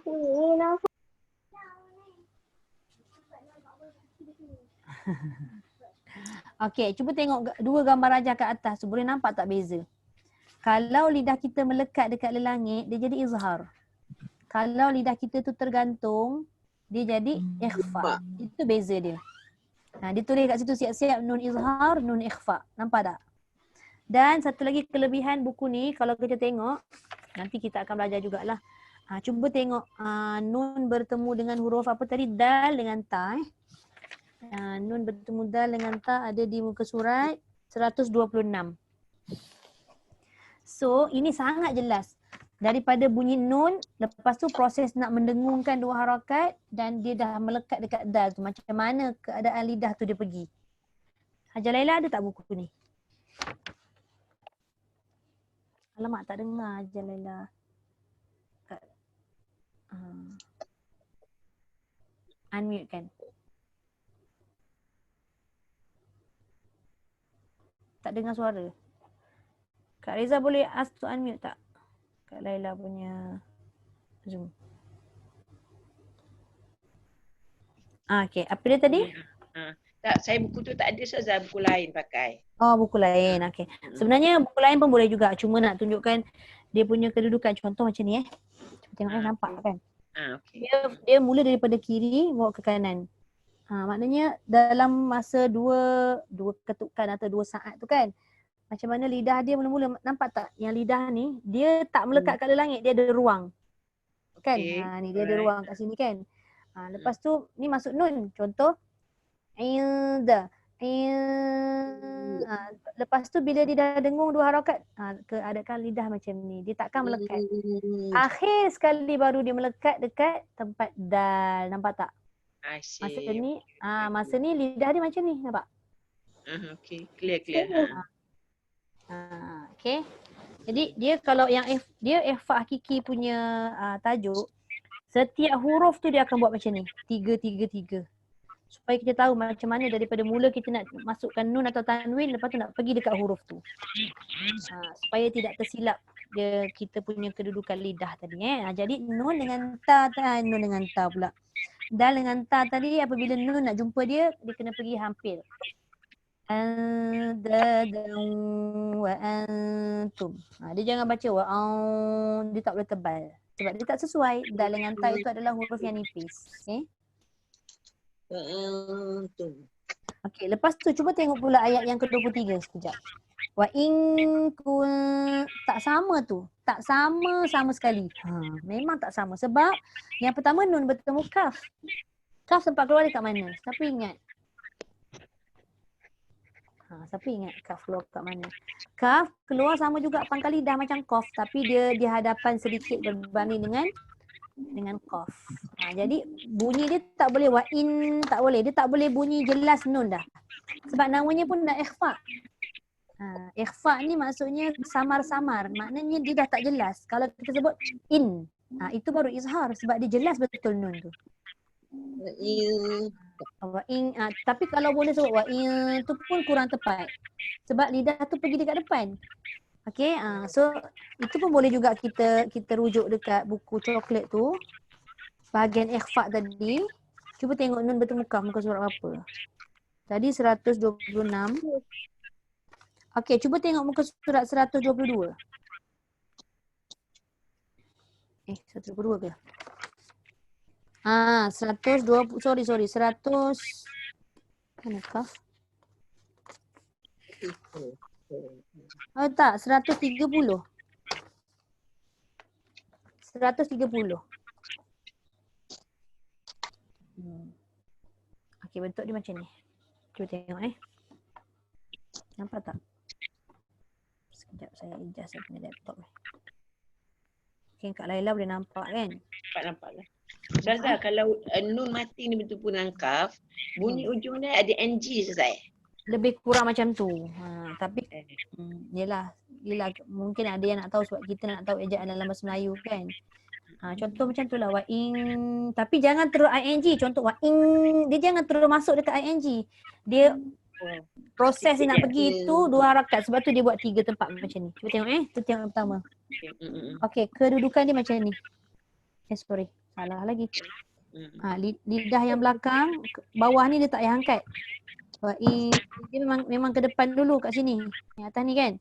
Okey, cuba tengok 2 gambar rajah kat atas. Boleh nampak tak beza? Kalau lidah kita melekat dekat lelangit, dia jadi izhar. Kalau lidah kita tu tergantung, dia jadi ikhfa. Itu beza dia. Dia tulis kat situ siap-siap nun izhar, nun ikhfa. Nampak tak? Dan satu lagi kelebihan buku ni, kalau kita tengok, nanti kita akan belajar jugalah. Cuba tengok nun bertemu dengan huruf apa tadi? Dal dengan ta. Nun bertemu dal dengan ta ada di muka surat 126. So, ini sangat jelas. Daripada bunyi nun, lepas tu proses nak mendengungkan 2 harakat dan dia dah melekat dekat dal tu. Macam mana keadaan lidah tu dia pergi. Hajar Laila ada tak buku ni? Alamak, tak dengar Hajar Laila. Unmute kan? Tak dengar suara. Kak Reza boleh ask to unmute tak? Kak Laila punya Zoom. Okay, apa dia tadi? Tak, saya buku tu tak ada Ustazah, buku lain pakai. Oh, buku lain. Okay. Sebenarnya buku lain pun boleh juga. Cuma nak tunjukkan dia punya kedudukan. Contoh macam ni Cuba tengok nampak kan? Okay. Dia mula daripada kiri bawa ke kanan. Maknanya dalam masa dua ketukan atau 2 saat tu kan, Macam mana lidah dia mula-mula, nampak tak? Yang lidah ni, dia tak melekat kat langit, dia ada ruang. Kan? Okay. Ni dia ada ruang kat sini kan. Lepas tu, ni masuk nun. Contoh, ilda. Lepas tu bila dia dah dengung 2 harakat, keadaan lidah macam ni. Dia takkan melekat. Akhir sekali baru dia melekat dekat tempat dal. Nampak tak? I see. Masa ni lidah dia macam ni. Nampak? Okay, clear. Okay. Jadi dia kalau yang dia ikhfa hakiki punya tajuk, setiap huruf tu dia akan buat macam ni. 3. Supaya kita tahu macam mana daripada mula kita nak masukkan nun atau tanwin, lepas tu nak pergi dekat huruf tu. Supaya tidak tersilap kita punya kedudukan lidah tadi. Jadi nun dengan ta, nun dengan ta pula. Dal dengan ta tadi apabila nun nak jumpa dia kena pergi hampir. Wa antum. Dia jangan baca wa dia tak boleh tebal. Sebab dia tak sesuai. Dal dengan ta itu adalah huruf yang nipis. Okay. Okey, lepas tu cuba tengok pula ayat yang ke-23 sekejap. Wa in kun, tak sama tu. Tak sama sekali. Memang tak sama sebab yang pertama nun bertemu kaf. Kaf tempat keluar dekat mana? Siapa ingat? Siapa ingat kaf keluar kat mana? Kaf keluar sama juga pangkal lidah macam qaf, tapi dia di hadapan sedikit berbanding dengan qaf. Jadi bunyi dia tak boleh wa in, tak boleh. Dia tak boleh bunyi jelas nun dah. Sebab namanya pun dah ikhfa. Ikhfa ni maksudnya samar-samar. Maknanya dia dah tak jelas. Kalau kita sebut in, itu baru izhar sebab dia jelas betul nun tu. Wa in, tapi kalau boleh sebut wa in tu pun kurang tepat. Sebab lidah tu pergi dekat depan. Okay, so itu pun boleh juga kita rujuk dekat buku coklat tu. Bahagian ikhfa tadi. Cuba tengok nun bertemu kaf muka surat apa. Tadi 126. Okay, cuba tengok muka surat 122. 122 ke? 120, sorry. 100. Mana kaf? Oh tak, 130. 130. Okey, bentuk dia macam ni. Cuba tengok Nampak tak? Sekejap saya adjust saya punya laptop ni. Mungkin Kak Laila boleh nampak kan? Nampak lah. Ustazah, kalau nun mati ni betul pun kaf, bunyi ujung dia ada ng Ustazah. Lebih kurang macam tu. Tapi yelah mungkin ada yang nak tahu sebab kita nak tahu ejaan dalam bahasa Melayu kan. Contoh macam tu lah wa ing, tapi jangan terus ing. Contoh wa ing, dia jangan terus masuk dekat ing. Dia proses dia nak pergi tu 2 harakat sebab tu dia buat 3 tempat macam ni. Cuba tengok tu tengok yang pertama. Okey, kedudukan dia macam ni. Sorry, salah lagi. Lidah yang belakang, bawah ni dia tak payah angkat. Dia memang ke depan dulu kat sini. Yang atas ni kan.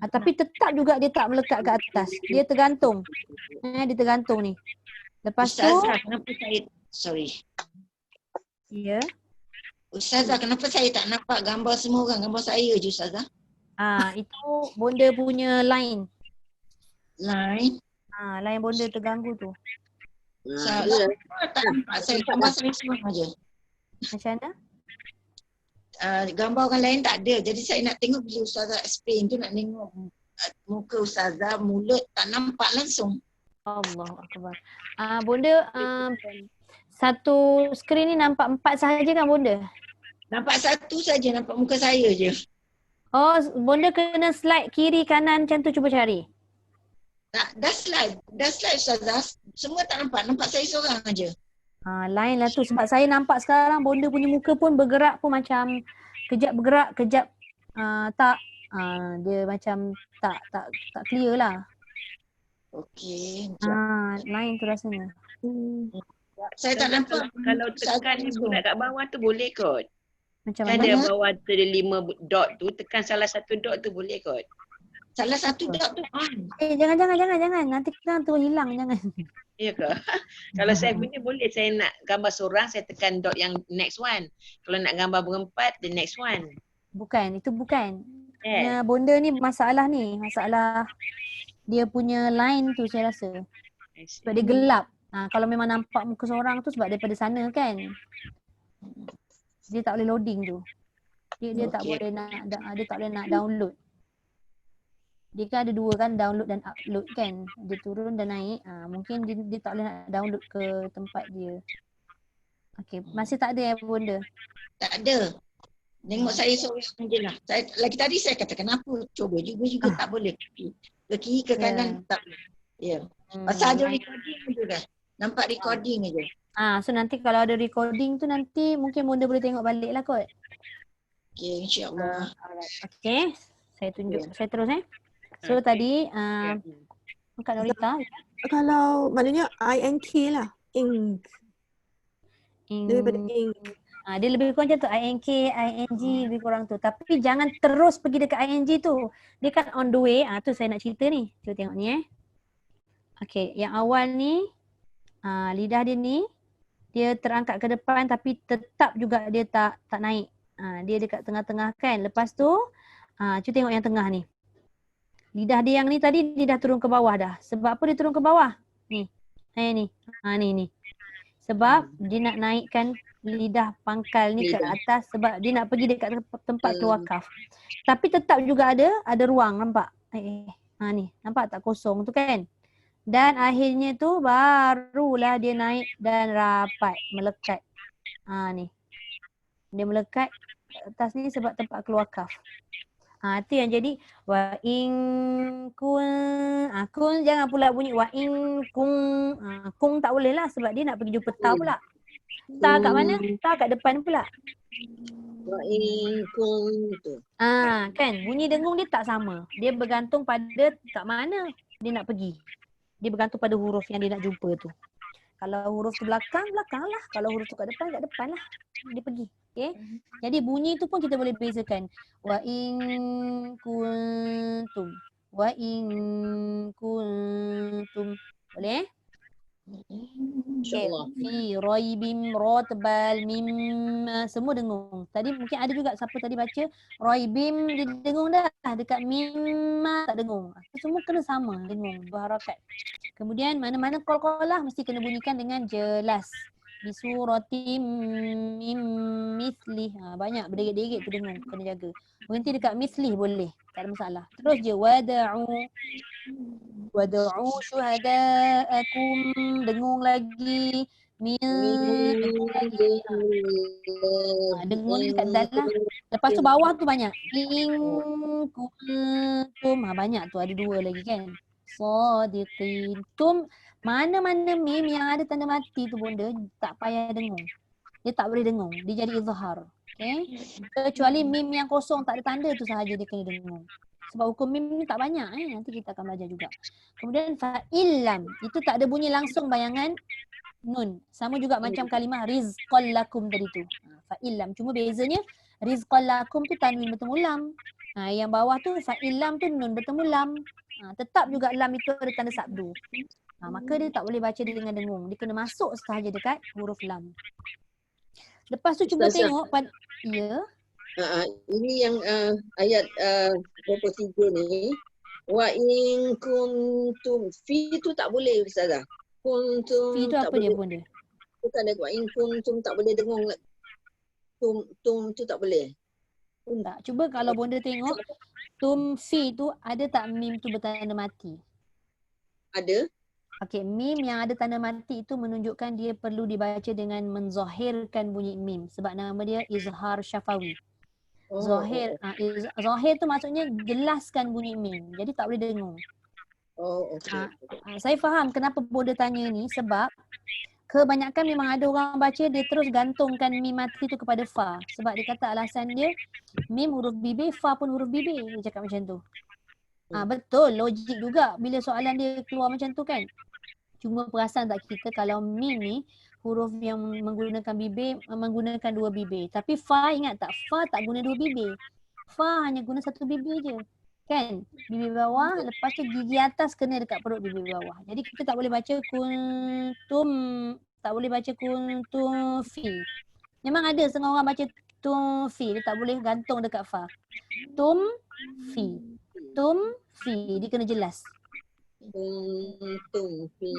Tapi tetap juga dia tak melekat ke atas. Dia tergantung. Dia tergantung ni. Lepas Ustazah, tu kenapa saya sorry. Ya. Ustazah, kenapa saya tak nampak gambar semua orang? Gambar saya je Ustazah. Itu bonda punya line. Line. Line bonda terganggu tu. Saya tak nampak. Saya gambar saya semua je. Macam mana? Gambar orang lain tak ada. Jadi saya nak tengok bila Ustazah explain tu, nak tengok muka Ustazah, mulut tak nampak langsung. Allahu akbar. Bonda satu skrin ni nampak 4 sahaja kan bonda? Nampak satu saja, nampak muka saya je. Oh, bonda kena slide kiri kanan macam tu, cuba cari. Tak, dah slide Ustazah. Semua tak nampak, nampak saya seorang aja. Lain lah tu sebab saya nampak sekarang bonda punya muka pun bergerak pun macam kejap bergerak, kejap tak. Dia macam tak clear lah. Okey. Lain tu rasanya. Saya tak nampak. Kalau tekan ni bulat kat bawah tu boleh kot. Macam Kan mana? dia bawah tu ada 5 dot tu, tekan salah satu dot tu boleh kot. Salah satu dot tu on. Jangan. Nanti kan tu hilang, jangan. Ya ke? Kalau saya punya boleh, saya nak gambar seorang, saya tekan dot yang next one. Kalau nak gambar berempat, the next one. Bukan, itu bukan. bonda ni masalah dia punya line tu saya rasa. Sebab dia gelap. Kalau memang nampak muka seorang tu sebab daripada sana kan. Dia tak boleh loading tu. Dia tak boleh nak download. Dia kan ada dua kan, download dan upload kan. Dia turun dan naik. Mungkin dia tak boleh nak download ke tempat dia. Okey, masih tak ada bonda? Tak ada. Tengok saya seorang je lah. Lagi tadi saya kata kenapa cuba juga tak boleh. Ke kiri ke kanan tak boleh. Ya. Pasal ada recording je dah. Nampak recording je. So nanti kalau ada recording tu nanti mungkin bonda boleh tengok balik lah kot. Okey, insya-Allah. Okey, saya tunjuk. Saya terus So tadi Kak Norita. Kalau maknanya INK lah. Ink. Daripada ink. Dia lebih kurang macam tu, INK, ING lebih kurang tu. Tapi jangan terus pergi dekat ING tu. Dia kan on the way. Tu saya nak cerita ni. Cuba tengok ni Okay, yang awal ni lidah dia ni dia terangkat ke depan tapi tetap juga dia tak naik. Dia dekat tengah-tengah kan. Lepas tu cuba tengok yang tengah ni. Lidah dia yang ni tadi dia dah turun ke bawah dah. Sebab apa dia turun ke bawah? Ni. Ni. Sebab dia nak naikkan lidah pangkal ni ke atas sebab dia nak pergi dekat tempat keluar kaf. Tapi tetap juga ada ruang, nampak? Ni, nampak tak kosong tu kan? Dan akhirnya tu barulah dia naik dan rapat, melekat. Ni. Dia melekat atas ni sebab tempat keluar kaf. Itu yang jadi wa in kun. Kun jangan pula bunyi wa in kun. Kun tak boleh lah sebab dia nak pergi jumpa ta pula. Ta kat mana? Ta kat depan pula. Wa in kun tu. Kan bunyi dengung dia tak sama. Dia bergantung pada kat mana dia nak pergi. Dia bergantung pada huruf yang dia nak jumpa tu. Kalau huruf tu belakang lah. Kalau huruf tu kat depan lah. Dia pergi. Okay. Jadi bunyi tu pun kita boleh bezakan. Wa in kuntum. Wa in kuntum. Boleh? InsyaAllah. Fi raibim rotbal mim. Semua dengung. Tadi mungkin ada juga siapa tadi baca raibim dia dengung dah. Dekat mim tak dengung. Semua kena sama dengung. Berharakat. Kemudian mana-mana qol-qolah mesti kena bunyikan dengan jelas. Bisuratim mim mislih. Banyak berdegit-degit tu dengung. Kena jaga. Berhenti dekat mislih boleh. Tak ada masalah. Terus je wada'u syuhada'akum. Dengung lagi. Dengung lagi. Dengung ni dekat dalam. Lepas tu bawah tu banyak. In kuntum. Banyak tu. Ada dua lagi kan. Sadiqin. Tum. Mana-mana mim yang ada tanda mati tu bonda tak payah dengung. Dia tak boleh dengung. Dia jadi izhar. Okay? Kecuali mim yang kosong tak ada tanda tu sahaja dia kena dengung. Sebab hukum mim ni tak banyak. Nanti kita akan belajar juga. Kemudian fa'illam. Itu tak ada bunyi langsung bayangan nun. Sama juga macam kalimah rizqal lakum tadi tu. Fa'illam. Cuma bezanya rizqal lakum tu tanwin bertemu lam. Yang bawah tu fa'illam tu nun bertemu lam. Tetap juga lam itu ada tanda sabdu. Maka dia tak boleh baca dia dengan dengung. Dia kena masuk sahaja dekat huruf lam. Lepas tu cuba tengok ini yang ayat 23 ni. Wa in kuntum. Fi tu tak boleh Ustazah. Kuntum. Fi tu apa dia bonda? Bukan ada wa in kuntum tak boleh dengung. Tum tu tak boleh. Tak. Cuba kalau bonda tengok tum fi tu ada tak mim tu bertanda mati? Ada. Okey, mim yang ada tanda mati itu menunjukkan dia perlu dibaca dengan menzahirkan bunyi mim sebab nama dia izhar syafawi. Zahir zahir tu maksudnya jelaskan bunyi mim. Jadi tak boleh dengung. Okey. Saya faham kenapa bonda tanya ni sebab kebanyakan memang ada orang baca dia terus gantungkan mim mati tu kepada fa sebab dia kata alasan dia mim huruf bibir, fa pun huruf bibir. Dia cakap macam tu. Betul, logik juga bila soalan dia keluar macam tu kan. Cuma perasan tak kita kalau mim ni huruf yang menggunakan bibir, menggunakan dua bibir. Tapi fa ingat tak? Fa tak guna dua bibir. Fa hanya guna satu bibir je. Kan? Bibir bawah, lepas tu gigi atas kena dekat perut bibir bawah. Jadi kita tak boleh baca kuntum, tak boleh baca kuntum fi. Memang ada setengah orang baca Tumfi. Dia tak boleh gantung dekat fa. Tumfi. Tumfi. Dia kena jelas. Kuntum fi.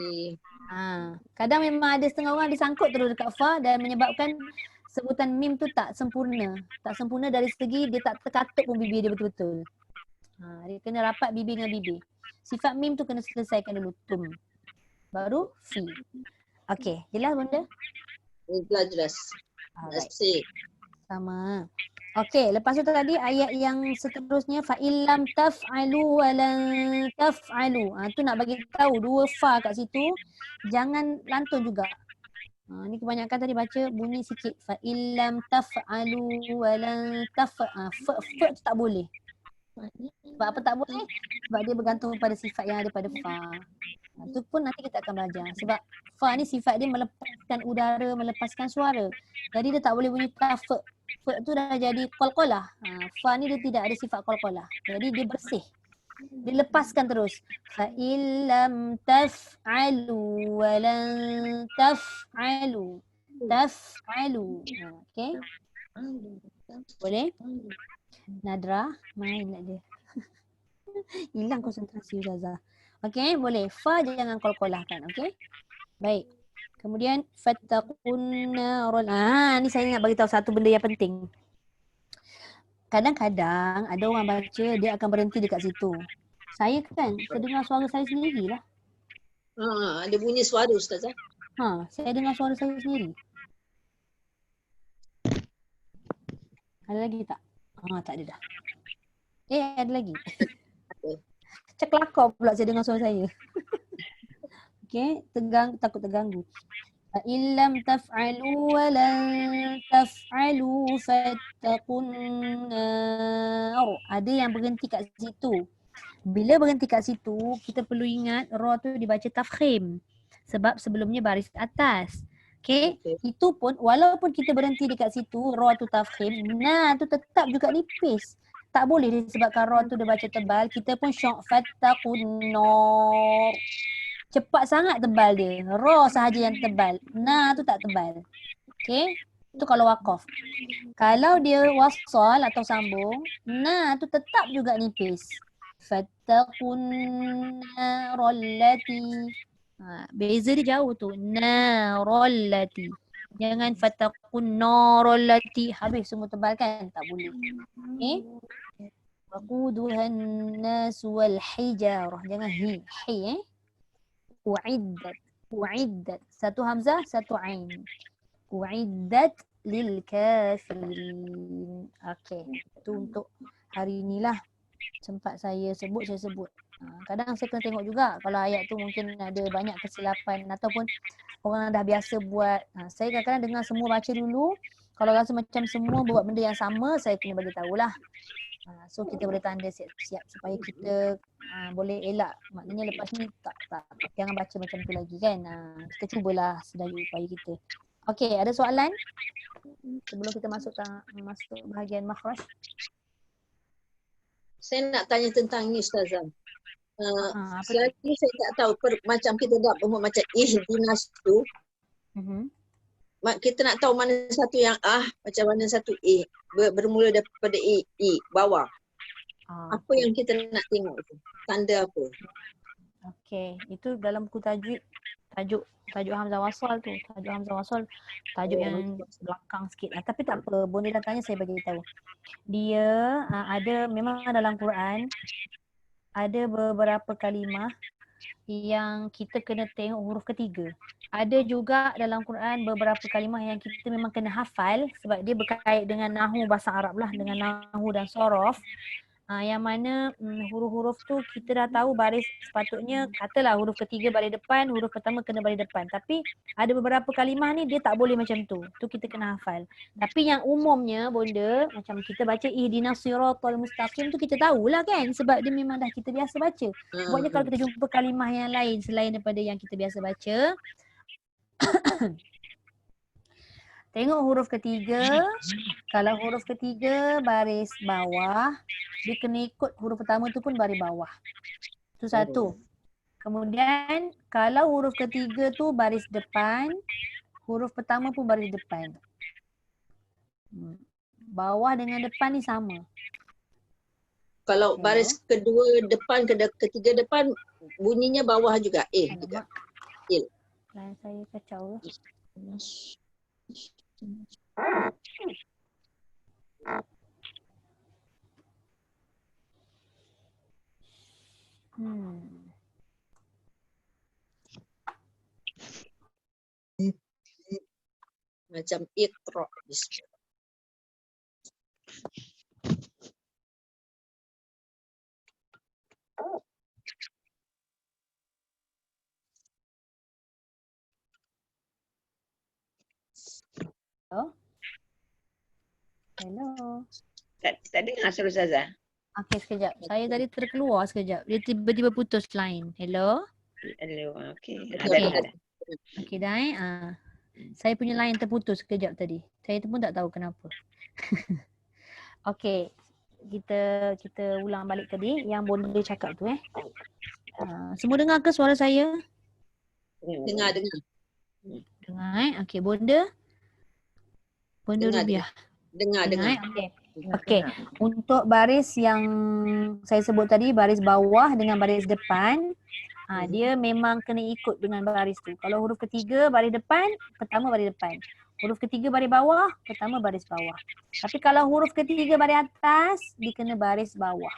Kadang memang ada setengah orang disangkut terus dekat fa dan menyebabkan sebutan mim tu tak sempurna. Tak sempurna dari segi dia tak terkatuk pun bibir dia betul-betul. Dia kena rapat bibir dengan bibir. Sifat mim tu kena selesaikan dulu. Tum. Baru fi. Okey, jelas bunda? Jelas. Alright. Terima Sama. Okey, lepas tu tadi ayat yang seterusnya fa illam taf'alu wa lan taf'alu. Tu nak bagi tahu dua fa kat situ jangan lantun juga. Ni kebanyakan tadi baca bunyi sikit. Fa illam taf'alu wa lan fa tu tak boleh. Sebab apa tak boleh? Sebab dia bergantung pada sifat yang ada pada fa. Itu pun nanti kita akan belajar. Sebab fa ni sifat dia melepaskan udara, melepaskan suara. Jadi dia tak boleh bunyi tafa. Fa tu dah jadi qalqalah. Fa ni dia tidak ada sifat qalqalah. Jadi dia bersih. Dia lepaskan terus. Fa illam taf'alu wa lan taf'alu. Taf'alu. Okey. Boleh? Nadra main nak dia. Hilang konsentrasi Ustazah. Okey, boleh. Fa jangan qalqalahkan, okey? Baik. Kemudian fattaqun narul. Ni saya nak bagi tahu satu benda yang penting. Kadang-kadang ada orang baca dia akan berhenti dekat situ. Saya kan terdengar suara saya sendirilah. Ada bunyi suara Ustazah. Saya dengar suara saya sendiri. Ada lagi tak? Tak ada dah. Ada lagi. Macam kelakar pula saya dengar suara saya. Okey, takut terganggu. Fa illam taf'alu wa lan taf'alu fattaqun nar. Ada yang berhenti kat situ. Bila berhenti kat situ, kita perlu ingat ra tu dibaca tafkhim. Sebab sebelumnya baris atas. Okey, itu pun walaupun kita berhenti dekat situ, ra tu tafkhim, na tu tetap juga nipis. Tak boleh disebabkan ra tu dia baca tebal, kita pun syok fattaqun nar. Cepat sangat tebal dia. Ra sahaja yang tebal. Na tu tak tebal. Okey? Itu kalau waqaf. Kalau dia wasal atau sambung, na tu tetap juga nipis. Fattaqun narallati. Beza dia jauh tu. Narallati. Jangan fattaqun narallati. Habis semua tebal kan? Tak boleh. Okey? Waquduhan nas wal hijarah. Jangan hi. U'iddat. Satu hamzah, satu ain. U'iddat lil kafirin. Okey. Itu untuk hari inilah. Sempat saya sebut. Kadang saya kena tengok juga kalau ayat tu mungkin ada banyak kesilapan ataupun orang dah biasa buat. Saya kadang-kadang dengar semua baca dulu. Kalau rasa macam semua buat benda yang sama, saya kena bagi tahulah. So kita boleh tanda siap-siap supaya kita boleh elak. Maknanya lepas ni tak jangan baca macam tu lagi kan. Kita cubalah sedaya upaya kita. Okey, ada soalan? Sebelum kita masuk bahagian makhraj. Saya nak tanya tentang ni Ustazah. Selagi saya tak tahu macam kita dah macam ihdinas tu. Kita nak tahu mana satu yang macam mana satu bermula daripada bawah. Apa yang kita nak tengok tu? Tanda apa? Okey, itu dalam buku tajwid tajuk hamzah wasal tu. Tajuk hamzah wasal tajuk yang belakang sikit. Tapi tak apa, Bonda dah tanya saya bagi tahu. Dia ada memang dalam Quran ada beberapa kalimah yang kita kena tengok huruf ketiga. Ada juga dalam Quran beberapa kalimah yang kita memang kena hafal sebab dia berkait dengan nahwu bahasa Arab lah, dengan nahwu dan sorof. Yang mana huruf-huruf tu kita dah tahu baris sepatutnya, katalah huruf ketiga baris depan, huruf pertama kena baris depan. Tapi ada beberapa kalimah ni dia tak boleh macam tu. Tu kita kena hafal. Tapi yang umumnya Bonda, macam kita baca ihdinas siratal mustaqim tu kita tahulah kan sebab dia memang dah kita biasa baca. Buatnya kalau kita jumpa kalimah yang lain selain daripada yang kita biasa baca, tengok huruf ketiga. Kalau huruf ketiga baris bawah, dia kena ikut huruf pertama tu pun baris bawah. Itu satu. Kemudian kalau huruf ketiga tu baris depan, huruf pertama pun baris depan. Bawah dengan depan ni sama. Kalau baris kedua depan, ketiga depan bunyinya bawah juga. Juga. Alamak. Il. Line saya kacau ke? Macam iqra. Bismillah. Hello. Tak dengar suara Ustazah. Okey, sekejap. Saya tadi terkeluar sekejap. Dia tiba-tiba putus line. Hello. Hello. Okey. Okey. Dah. Okey dah saya punya line terputus sekejap tadi. Saya pun tak tahu kenapa. Okey. Kita ulang balik tadi yang Bonda cakap tu semua dengar ke suara saya? Dengar. Dengar Okey, Bonda Dengar. Rubiah. Dengar. Okey. Okey. Untuk baris yang saya sebut tadi, baris bawah dengan baris depan, dia memang kena ikut dengan baris tu. Kalau huruf ketiga baris depan, pertama baris depan. Huruf ketiga baris bawah, pertama baris bawah. Tapi kalau huruf ketiga baris atas, dia kena baris bawah.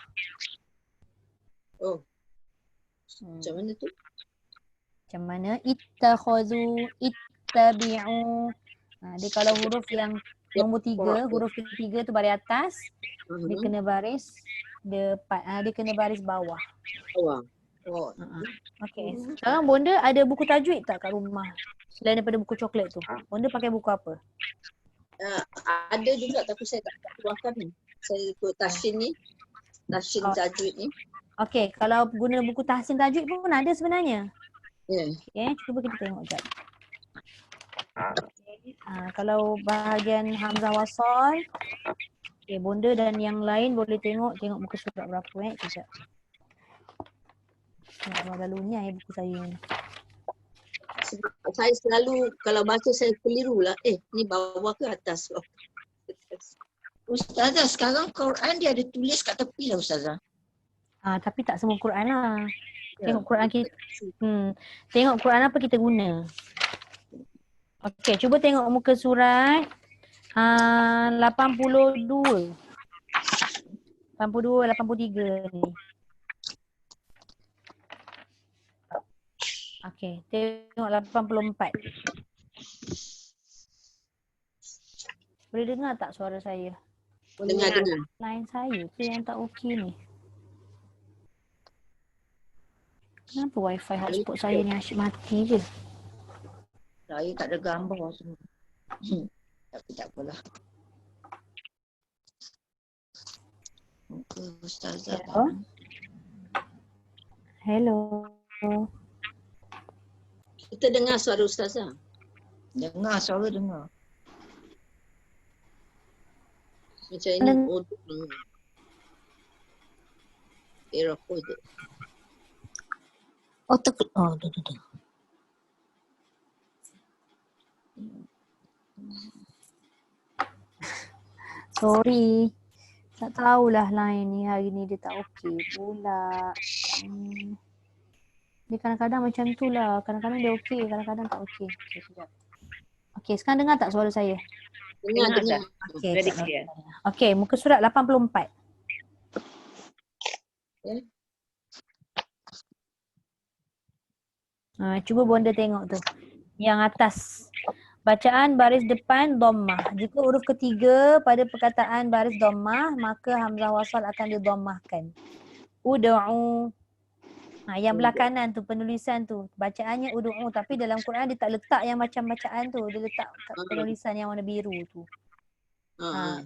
Oh. Macam mana tu? Macam mana? Ittakhadhu, ittabi'u. Dia kalau huruf yang nombor 3, huruf ketiga tu baris atas, dia kena baris depan, dia kena baris bawah. Bawah. Oh. Okey. Sekarang Bonda ada buku tajwid tak kat rumah? Selain daripada buku coklat tu. Bonda pakai buku apa? Ada juga tapi saya tak keluarkan ni. Saya ikut Tashin ni. Tashin tajwid ni. Okey, kalau guna buku tahsin tajwid pun ada sebenarnya. Ya. Okey, cuba kita tengok jap. Kalau bahagian hamzah wasal, Bonda dan yang lain boleh tengok muka surat berapa sekejap. Dah lunyai buku saya ni. Saya selalu kalau baca saya keliru lah. Ni bawah ke atas? Ustazah, sekarang Quran dia ada tulis kat tepi lah Ustazah. Tapi tak semua Quran lah. Tengok Quran kita. Tengok Quran apa kita guna. Okey, cuba tengok muka surat 82. 82, 83 ni. Okey, tengok 84. Boleh dengar tak suara saya? Dengar. Line saya tu yang tak okey ni. Kenapa wifi hotspot saya ni asyik mati je? Saya tak ada gambar semua. Tapi tak apalah. Muka Ustazah. Hello. Kita dengar suara Ustazah. Dengar, suara dengar. Macam ini. Error code. Tu. Sorry. Tak tahulah line ni hari ni dia tak okey pula. Dia kadang-kadang macam tu lah. Kadang-kadang dia okey, kadang-kadang tak okey. Okey, sekarang dengar tak suara saya? Dengar. Okey. Very clear. Okey, muka surat 84. Cuba Bonda tengok tu. Yang atas. Bacaan baris depan dhammah. Jika huruf ketiga pada perkataan baris dhammah, maka hamzah wasal akan didammahkan. Ud'u. Yang belah kanan tu penulisan tu. Bacaannya ud'u tapi dalam Quran dia tak letak yang macam bacaan tu. Dia letak penulisan yang warna biru tu.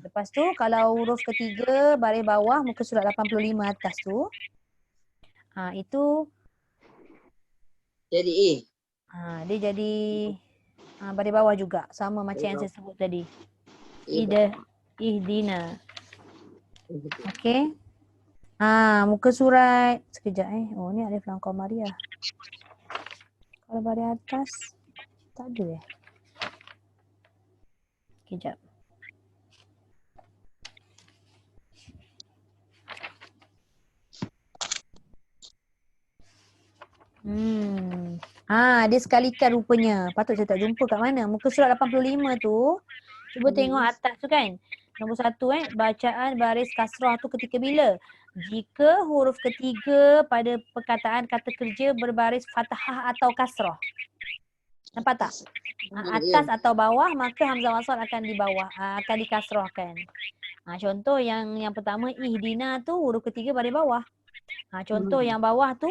Lepas tu kalau huruf ketiga baris bawah muka surat 85 atas tu. Itu jadi dia jadi baris bawah juga sama macam yang saya sebut tadi. Ihdina. Okey. Muka surat sekejap Oh ni Alif Lam Qamariah. Kalau baris atas tak ada Sekejap. Dia sekalikan rupanya. Patut saya tak jumpa kat mana. Muka surat 85 tu. Cuba tengok atas tu kan. Nombor 1 bacaan baris kasrah tu ketika bila? Jika huruf ketiga pada perkataan kata kerja berbaris fathah atau kasrah. Nampak tak? Atas atau bawah, maka hamzah wasal akan di bawah, akan dikasrahkan. Contoh yang pertama ihdina tu huruf ketiga baris bawah. Contoh yang bawah tu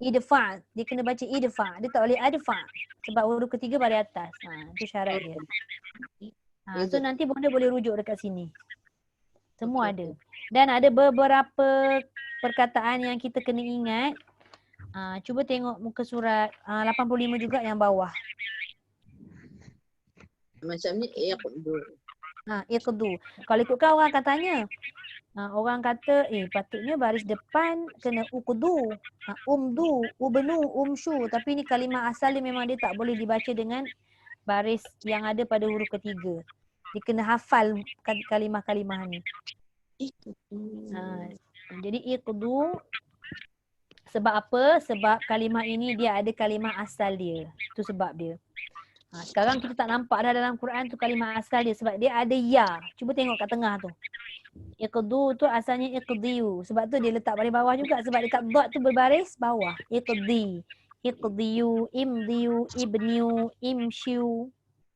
idfa, dia kena baca idfa, dia tak boleh adfa sebab huruf ketiga baris atas. Itu syarat dia. So nanti bunda boleh rujuk dekat sini. Semua ada. Dan ada beberapa perkataan yang kita kena ingat. Cuba tengok muka surat 85 juga yang bawah. Macam ni iqdu. Iqdu. Kalau ikutkan orang akan tanya. Orang kata patutnya baris depan kena uqdu, umdu, ubnu, umshu. Tapi ni kalimah asal dia memang dia tak boleh dibaca dengan baris yang ada pada huruf ketiga. Dia kena hafal kalimah-kalimah ni. Jadi iqdu. Sebab apa? Sebab kalimah ini dia ada kalimah asal dia. Itu sebab dia. Sekarang kita tak nampak dah dalam Quran tu kalimah asal dia sebab dia ada ya. Cuba tengok kat tengah tu. Iqdu tu asalnya iqdiyu. Sebab tu dia letak baris bawah juga sebab dekat dot tu berbaris bawah. Iqdi. Iqdiyu, imdiyu, ibniyu, imshiu.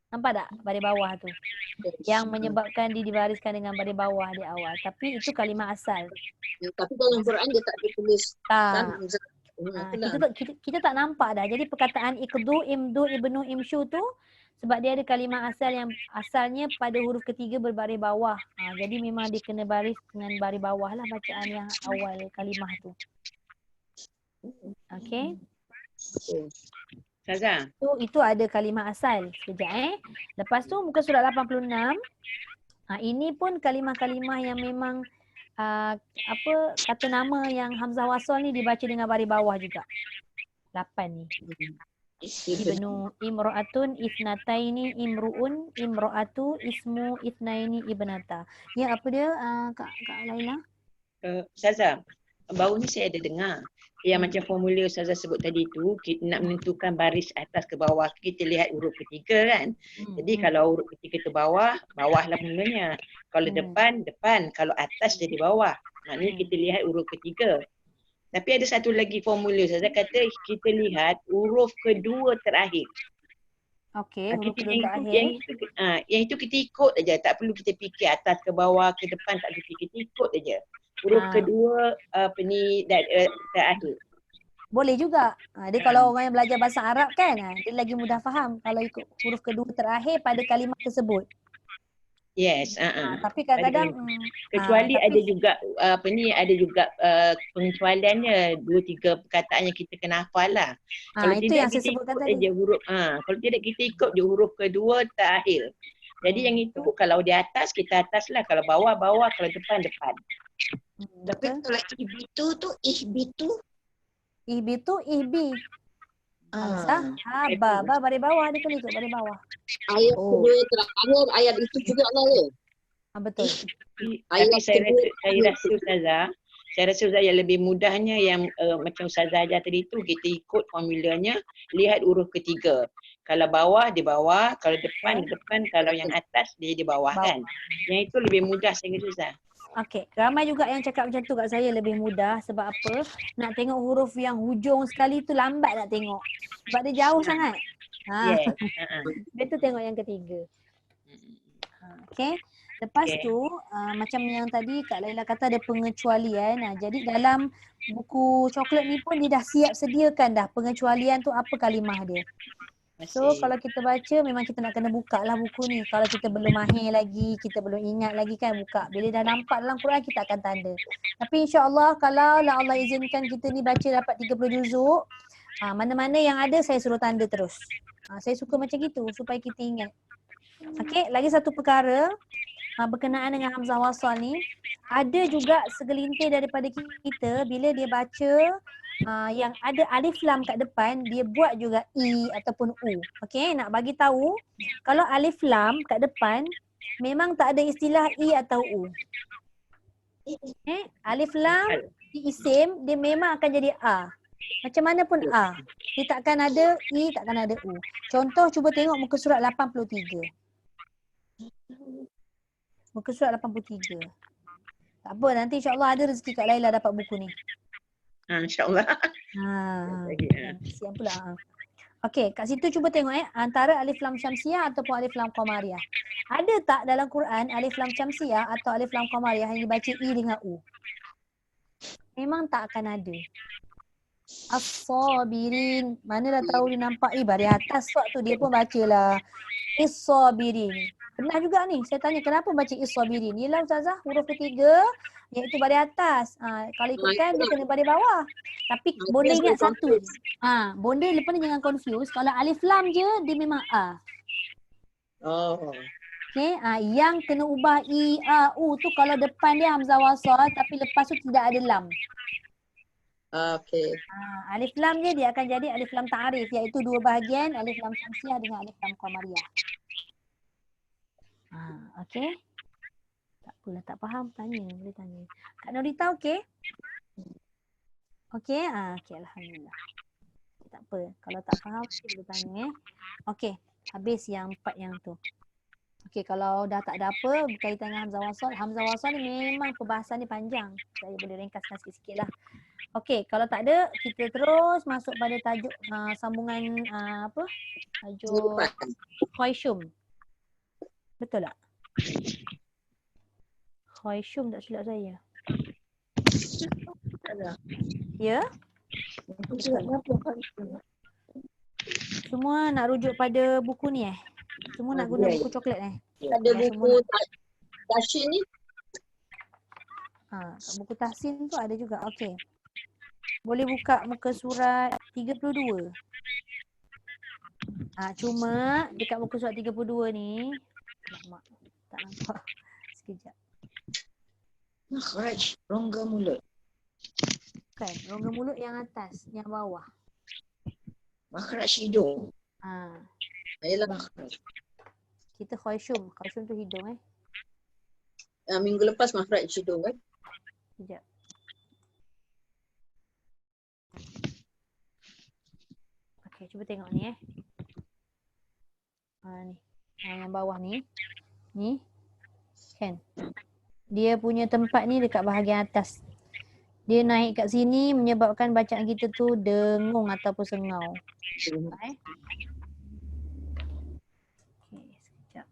Nampak tak baris bawah tu? Yang menyebabkan dia dibariskan dengan baris bawah di awal. Tapi itu kalimah asal. Tapi dalam Quran dia tak ditulis. Kita tak nampak dah. Jadi perkataan iqdu, imdu, ibnu, imshu tu sebab dia ada kalimah asal yang asalnya pada huruf ketiga berbaris bawah. Jadi memang dia kena baris dengan baris bawah lah bacaan yang awal kalimah tu. Okay. Ustazah. Itu ada kalimah asal. Sekejap Lepas tu muka surat 86. Ini pun kalimah-kalimah yang memang kata nama yang hamzah wasal ni dibaca dengan baris bawah juga. 8 ni. Ibnu, imra'atun, ithnataini, imru'un, imra'atu, ismu, ithnaini, ibnata. Ya apa dia Kak Laila? Ustazah, baru ni saya ada dengar yang macam formula Ustazah sebut tadi tu, kita nak menentukan baris atas ke bawah, kita lihat huruf ketiga kan. Jadi kalau huruf ketiga ke bawah, bawah lah mulanya. Kalau depan, depan. Kalau atas jadi bawah. Maknanya kita lihat huruf ketiga. Tapi ada satu lagi formula Ustazah kata kita lihat huruf kedua terakhir. Okey, huruf kedua terakhir. Yang itu kita ikut aja, tak perlu kita fikir atas ke bawah, ke depan, tak perlu kita ikut aja. Huruf kedua terakhir. Boleh juga. Dia kalau orang yang belajar bahasa Arab kan, dia lagi mudah faham kalau ikut huruf kedua terakhir pada kalimah tersebut. Yes, tapi kadang-kadang kecuali ada juga ada juga pengecualiannya 2-3 perkataan yang kita kena hafal lah. Kalau itu tidak yang saya kita sebutkan ikut tadi. aja huruf kalau tidak kita ikut je huruf kedua terakhir. Jadi yang itu kalau di atas kita atas lah, kalau bawah bawah, kalau depan depan. Tapi kalau ihbitu tu ihbitu ihbi. Ba baris bawah dia kena ikut baris bawah. Ayat kedua terakhir ayat itu juga lah ya. Betul. Tapi saya rasa Ustazah yang lebih mudahnya yang macam Ustazah ajar tadi tu, kita ikut formulanya, lihat huruf ketiga. Kalau bawah di bawah, kalau depan di depan, kalau yang atas dia di bawah kan. Yang itu lebih mudah saya kata Ustazah. Okey, ramai juga yang cakap macam tu kat saya lebih mudah sebab apa? Nak tengok huruf yang hujung sekali tu lambat nak tengok. Sebab dia jauh sangat. Yes. Betul tengok yang ketiga. Okey. Lepas tu macam yang tadi Kak Laila kata ada pengecualian. Jadi dalam buku coklat ni pun dia dah siap sediakan dah pengecualian tu apa kalimah dia. So kalau kita baca memang kita nak kena buka lah buku ni. Kalau kita belum mahir lagi, kita belum ingat lagi kan buka. Bila dah nampak dalam Quran kita akan tanda. Tapi insyaAllah kalau Allah izinkan kita ni baca dapat 30 juzuk, mana-mana yang ada saya suruh tanda terus. Saya suka macam gitu supaya kita ingat. Okey, lagi satu perkara berkenaan dengan hamzah wasal ni. Ada juga segelintir daripada kita bila dia baca yang ada alif lam kat depan, dia buat juga i ataupun u. Okey, nak bagi tahu kalau alif lam kat depan memang tak ada istilah i atau u. Alif lam di isim dia memang akan jadi a. Macam mana pun A. Dia takkan ada I, takkan ada U. Contoh cuba tengok muka surat 83. Muka surat 83. Tak apa, nanti insyaAllah ada rezeki Kak Laila dapat buku ni. InsyaAllah. Kesian pula. Okey, kat situ cuba tengok antara alif lam syamsiah ataupun alif lam qamariyah. Ada tak dalam Quran alif lam syamsiah atau alif lam qamariyah yang dibaca I dengan U? Memang tak akan ada. As-sabirin. Mana dah tahu dia nampak baris atas tu dia pun bacalah Is-sabirin. Pernah juga ni saya tanya kenapa baca Is-sabirin? Yelah Ustazah huruf ketiga iaitu baris atas. Kalau ikutkan dia kena baris bawah. Tapi bonda ingat satu. Bonda lepas ni jangan confuse. Kalau alif lam je dia memang A. Oh. Okay, yang kena ubah I, A, U tu kalau depan dia hamzah wasal tapi lepas tu tidak ada lam. Okey. Alif lam je dia akan jadi alif lam ta'arif iaitu dua bahagian alif lam syamsiah dengan alif lam qamariyah. Okey. Tak apalah, tak faham tanya, boleh tanya. Kak Norita okey? Okey, okey alhamdulillah. Tak apa, kalau tak faham boleh tanya Okey, habis yang 4 yang tu. Okey, kalau dah tak ada apa berkaitan dengan hamzah wasal. Hamzah wasal ni memang perbahasan ni panjang. Saya boleh ringkaskan sikit-sikit lah. Okey, kalau tak ada kita terus masuk pada tajuk sambungan apa? Tajuk Khaisyum. Betul tak? Khaisyum tak silap saya. Ya? Semua nak rujuk pada buku ni Semua nak guna buku coklat Ada buku Tahsin ni. Buku Tahsin tu ada juga. Okey. Boleh buka muka surat 32. Cuma dekat muka surat 32 ni mak tak nampak. Sekejap. Makhraj rongga mulut. Bukan, rongga mulut yang atas, yang bawah. Makhraj hidung. Ayolah. Makhraj. Kita khaisyum. Khaisyum tu hidung Minggu lepas makhraj hidung kan. Sekejap. Okey, cuba tengok ni ni. Yang bawah ni. Ni. Kan. Dia punya tempat ni dekat bahagian atas. Dia naik kat sini menyebabkan bacaan kita tu dengung ataupun sengau. Okey, sekejap.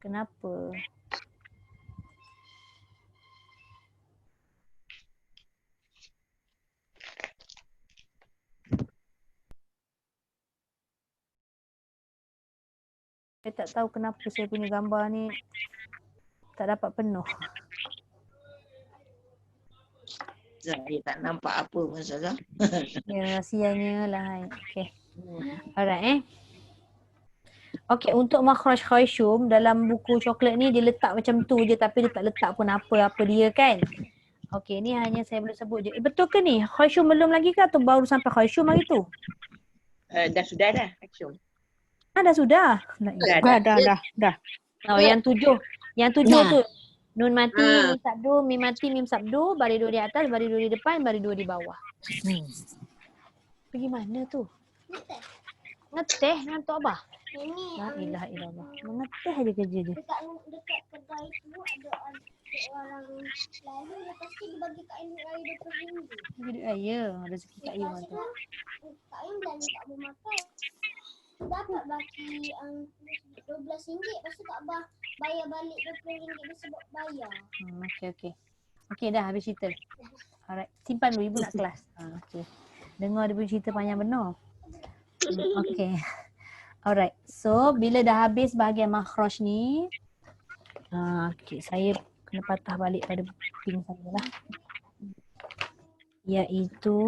Kenapa? Saya tak tahu kenapa saya punya gambar ni tak dapat penuh. Saya tak nampak apa pun Ustazah. Ya, rahsianya lah. Okay. Alright Okay, untuk makhraj khaisyum dalam buku coklat ni dia letak macam tu je tapi dia tak letak pun apa-apa dia kan. Okay, ni hanya saya boleh sebut je. Betul ke ni? Khaisyum belum lagi ke atau baru sampai khaisyum hari tu? Sudah dah. Action. Dah sudah. Dah. Oh, yang 7. Yang 7 tu. Nun mati, mim sabdu, mim mati, mim sabdu, baris 2 di atas, baris 2 di depan, baris 2 di bawah. Pergi mana tu? Ngeteh ngantuk abah. La ilaha illallah. Mengeteh aja kerja dia. Dekat kedai tu ada orang lalu lepas tu dia bagi Kak Ain air RM20. Jadi ya, rezeki Kak Ain tu. Kak Ain belanja tak boleh makan. Dapat bagi RM12. Lepas tu Kak Abah bayar balik RM20 dia sebab bayar. Okey. Okey dah habis cerita. Alright, simpan dulu ibu nak kelas. Okey. Dengar dia punya cerita panjang benar. Okey. Alright. So bila dah habis bahagian makhraj ni, okey, saya kena patah balik pada ping saya lah. Iaitu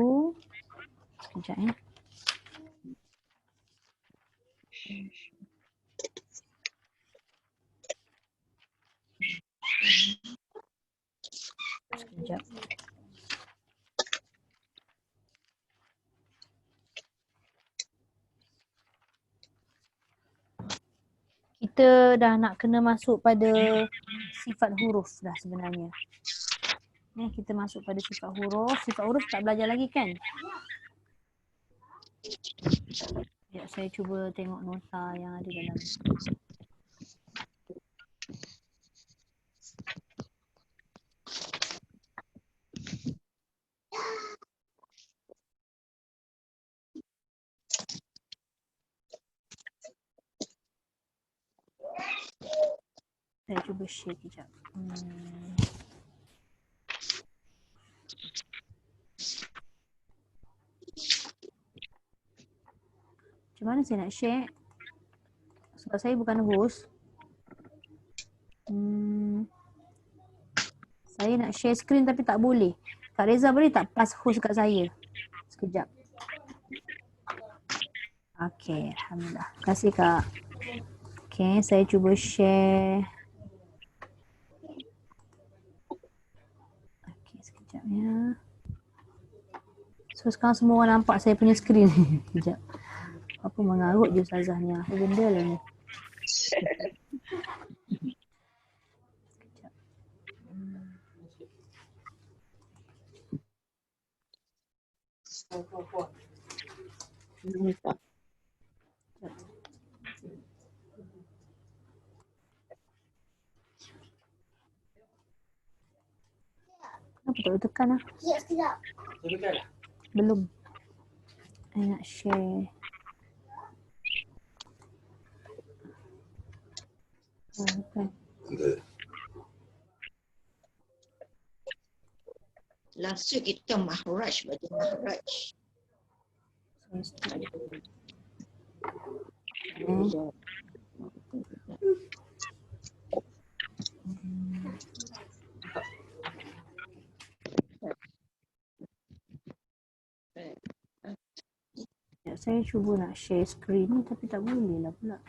sekejap Sekejap. Kita dah nak kena masuk pada sifat huruf dah sebenarnya. Kita masuk pada sifat huruf. Sifat huruf tak belajar lagi kan? Sekejap, saya cuba tengok nota yang ada dalam. Saya cuba share kejap. Macam mana saya nak share? Sebab saya bukan host. Saya nak share screen tapi tak boleh. Kak Reza boleh tak pass host kat saya? Sekejap. Okey, alhamdulillah. Terima kasih Kak. Okey, saya cuba share. Okey, sekejap ya. So sekarang semua orang nampak saya punya skrin. Sekejap. Apa mengarut je Ustazah ni. Apa benda lah ni. Sekejap. Kenapa tak boleh tekan lah? Sekejap. Belum. Saya nak share. Bukan. Last week kita mahraj, baca mahraj. Saya start. Ya, saya cuba nak share screen ni tapi tak boleh lah pula.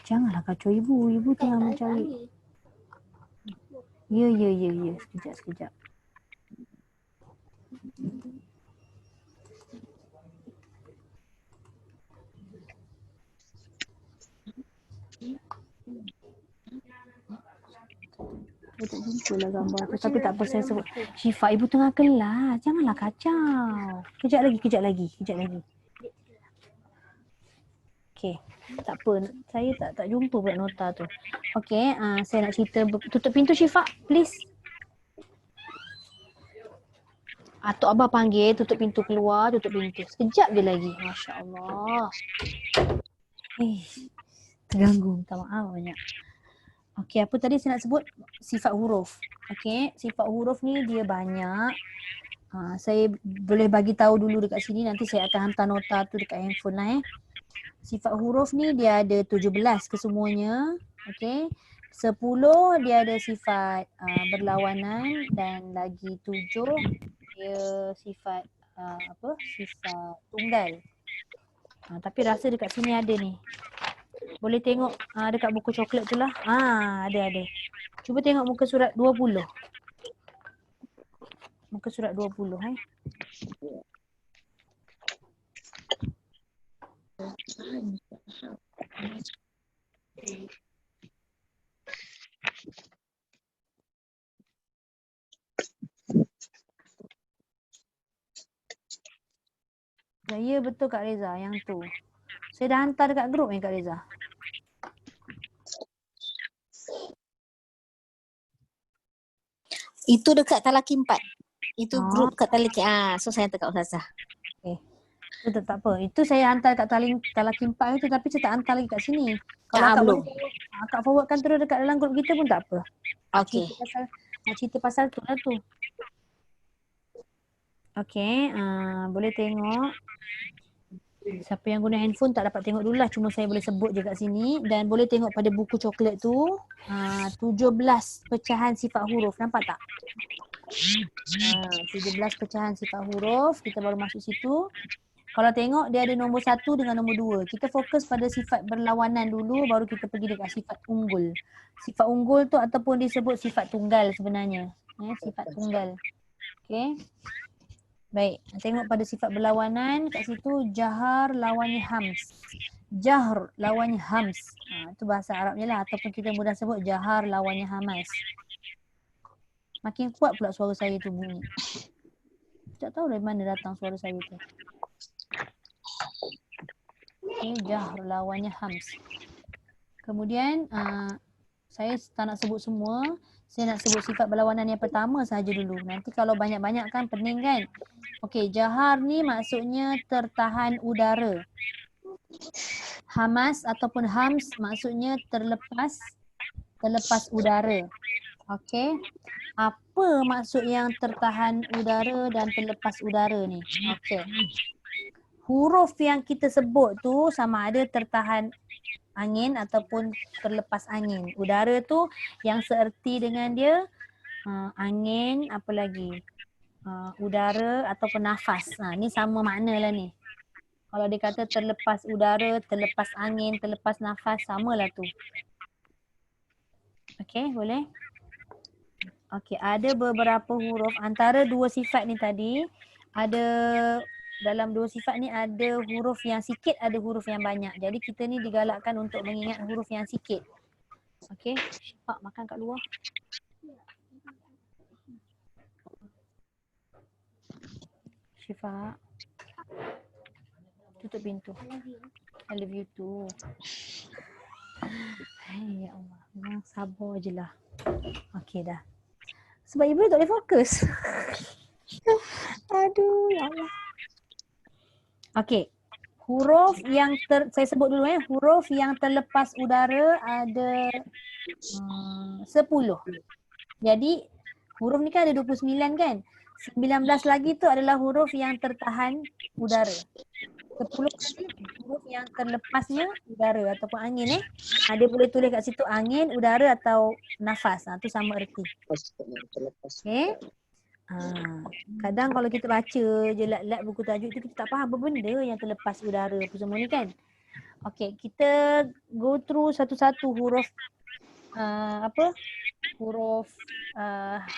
Janganlah kacau ibu. Ibu tengah mencari. Ya. Sekejap. Saya tak jumpa lah gambar tu. Tapi tak apa, saya sebut. Syifa, ibu tengah kelas. Janganlah kacau. Kejap lagi. Okey. Tak apa. Saya tak jumpa pula nota tu. Okey. Saya nak cerita. Tutup pintu Syifa, please. Atuk Abah panggil. Tutup pintu keluar. Tutup pintu. Sekejap je lagi. Masya Allah. Terganggu. Minta maaf banyak. Okey, apa tadi saya nak sebut? Sifat huruf. Okey, sifat huruf ni dia banyak. Saya boleh bagi tahu dulu dekat sini, nanti saya akan hantar nota tu dekat handphone lah Sifat huruf ni dia ada 17 kesemuanya. Okey. 10 dia ada sifat berlawanan dan lagi 7 dia sifat sifat tunggal. Tapi rasa dekat sini ada ni. Boleh tengok dekat buku coklat tu lah. Ada. Cuba tengok muka surat 20. Muka surat 20 Ya betul Kak Reza yang tu. Saya dah hantar dekat grup Kak Reza. Itu dekat Talaki 4. Itu grup kat Talaki. So saya hantar kat Ustazah. Okay. Itu tak apa. Itu saya hantar kat Talaki 4 itu tapi saya tak hantar lagi kat sini. Kalau Kak belum. Kak forwardkan terus dekat dalam grup kita pun tak apa. Okey. Nak cerita pasal tu lah tu. Okey, boleh tengok. Siapa yang guna handphone tak dapat tengok dululah, cuma saya boleh sebut je kat sini dan boleh tengok pada buku coklat tu 17 pecahan sifat huruf, nampak tak? 17 pecahan sifat huruf, kita baru masuk situ. Kalau tengok dia ada nombor 1 dengan nombor 2. Kita fokus pada sifat berlawanan dulu baru kita pergi dekat sifat unggul. Sifat unggul tu ataupun disebut sifat tunggal sebenarnya. Sifat tunggal. Okey. Baik, tengok pada sifat berlawanan kat situ jahar lawannya hams. Jahr lawannya hams. Itu bahasa Arabnya lah. Ataupun kita mudah sebut jahar lawannya hamas. Makin kuat pula suara saya tu bunyi. Tak tahu dari mana datang suara saya tu. Okay, jahr lawannya hams. Kemudian saya tak nak sebut semua. Saya nak sebut sifat berlawanan yang pertama sahaja dulu. Nanti kalau banyak-banyak kan pening kan. Okey, jahar ni maksudnya tertahan udara. Hamas ataupun hams maksudnya terlepas udara. Okey. Apa maksud yang tertahan udara dan terlepas udara ni? Okey. Huruf yang kita sebut tu sama ada tertahan angin ataupun terlepas angin. Udara tu yang seerti dengan dia angin, apa lagi? Udara ataupun nafas. Ni sama makna lah ni. Kalau dia kata terlepas udara, terlepas angin, terlepas nafas, samalah tu. Okey, boleh? Okey, ada beberapa huruf antara dua sifat ni tadi. Ada dalam dua sifat ni ada huruf yang sikit, ada huruf yang banyak. Jadi kita ni digalakkan untuk mengingat huruf yang sikit. Okey, Syifa makan kat luar. Syifa, tutup pintu. I love you too. Hai ya Allah, memang sabar je lah. Okey dah. Sebab ibu tak boleh fokus. Aduh ya Allah. Okey. Huruf yang saya sebut dulu huruf yang terlepas udara ada 10. Jadi huruf ni kan ada 29 kan? 19 lagi tu adalah huruf yang tertahan udara. 10 lagi huruf yang terlepasnya udara ataupun angin Dia boleh tulis kat situ angin, udara atau nafas. Tu sama erti. Okey. Kadang kalau kita baca je lat-lat buku tajuk tu kita tak faham apa benda yang terlepas udara apa semua ni kan. Okey, kita go through satu-satu huruf huruf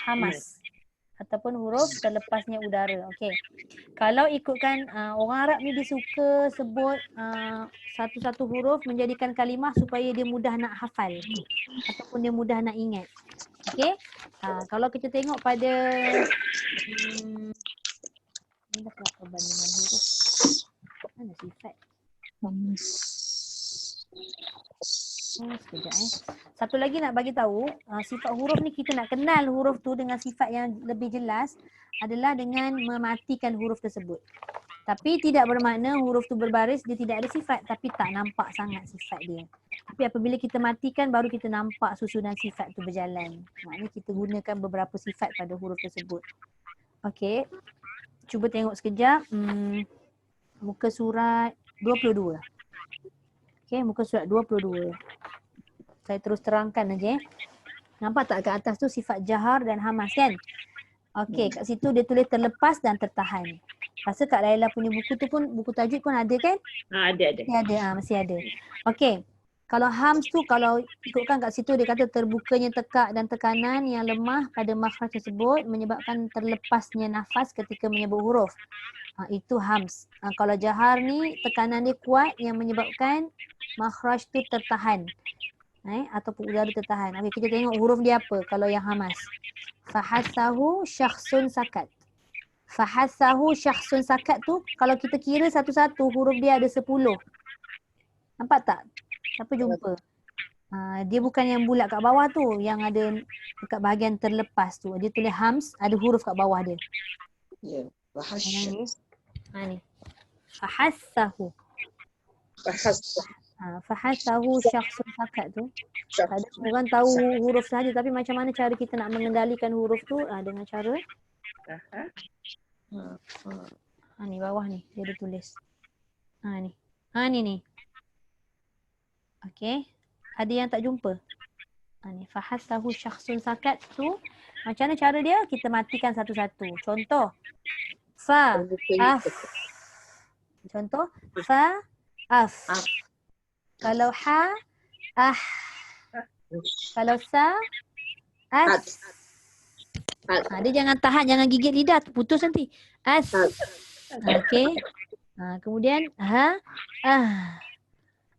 hamas ataupun huruf terlepasnya udara. Okey. Kalau ikutkan orang Arab ni dia suka sebut satu-satu huruf menjadikan kalimah supaya dia mudah nak hafal ataupun dia mudah nak ingat. Okey. Kalau kita tengok pada ni dah perbandingan huruf. Mana sifat? Sekejap Satu lagi nak bagi tahu, sifat huruf ni kita nak kenal huruf tu dengan sifat yang lebih jelas adalah dengan mematikan huruf tersebut. Tapi tidak bermakna huruf tu berbaris dia tidak ada sifat, tapi tak nampak sangat sifat dia. Tapi apabila kita matikan baru kita nampak susunan sifat tu berjalan. Maknanya kita gunakan beberapa sifat pada huruf tersebut. Okey. Cuba tengok sekejap. Muka surat 22. Okey, muka surat 22. Saya terus terangkan aja. Nampak tak kat atas tu sifat jahar dan hamas kan? Okey, kat situ dia tulis terlepas dan tertahan. Rasa Kak Laila punya buku tu pun, buku tajwid pun ada kan? Ada. Masih ada. Okey. Kalau hams tu, kalau ikutkan kat situ dia kata terbukanya tekak dan tekanan yang lemah pada makhraj tersebut menyebabkan terlepasnya nafas ketika menyebut huruf. Itu hams. Kalau jahar ni tekanan dia kuat yang menyebabkan makhraj tu tertahan. Ataupun udara tertahan. Okey, kita tengok huruf dia apa kalau yang hamas. Fahasahu syakhsun sakat. Fahasahu syakhsun sakat tu kalau kita kira satu-satu huruf dia ada 10. Nampak tak? Siapa jumpa? Dia bukan yang bulat kat bawah tu, yang ada dekat bahagian terlepas tu. Dia tulis hams, ada huruf kat bawah dia. Ya, Ni. Fahasahu. Fahasahu syakhsun sakat tu. Ada orang tahu huruf saja tapi macam mana cara kita nak mengendalikan huruf tu dengan cara ni bawah ni dia ada tulis. Ni. Okey. Ada yang tak jumpa? Ni fahasahu syakhsun sakat tu macam mana cara dia? Kita matikan satu-satu. Contoh. Fa af. Contoh fa af. Kalau ha Kalau sa as. Dia jangan tahan, jangan gigit lidah, putus nanti. As. Okey. Kemudian ha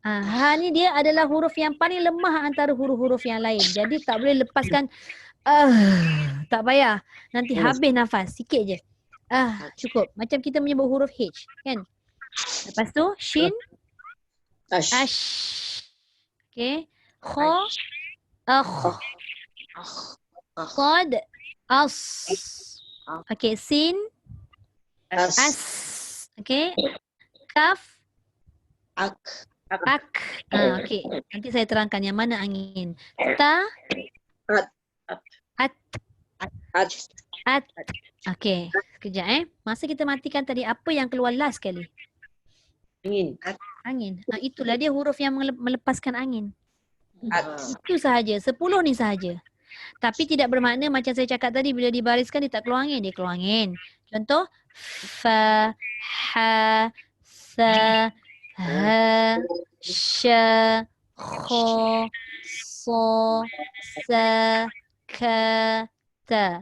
Ha ni dia adalah huruf yang paling lemah antara huruf-huruf yang lain. Jadi tak boleh lepaskan tak payah. Nanti habis nafas. Sikit je. Cukup. Macam kita menyebut huruf H kan. Lepas tu shin, Ash. ash. Okay. Kha, akh. Qad, as. Okay. Sin, As. as. Okay. Kaf, Ak. ak. Okay. Nanti saya terangkan yang mana angin. Ta, At. at. At. At. Okay. Sekejap Masa kita matikan tadi, apa yang keluar last sekali? Angin. Angin. Itulah dia huruf yang melepaskan angin. At. Itu sahaja. 10 ni sahaja. Tapi tidak bermakna macam saya cakap tadi, bila dibariskan dia tak keluar angin. Dia keluar angin. Contoh. Fa, ha, sa, ha, sya, kha, sa, sa, ka, ta.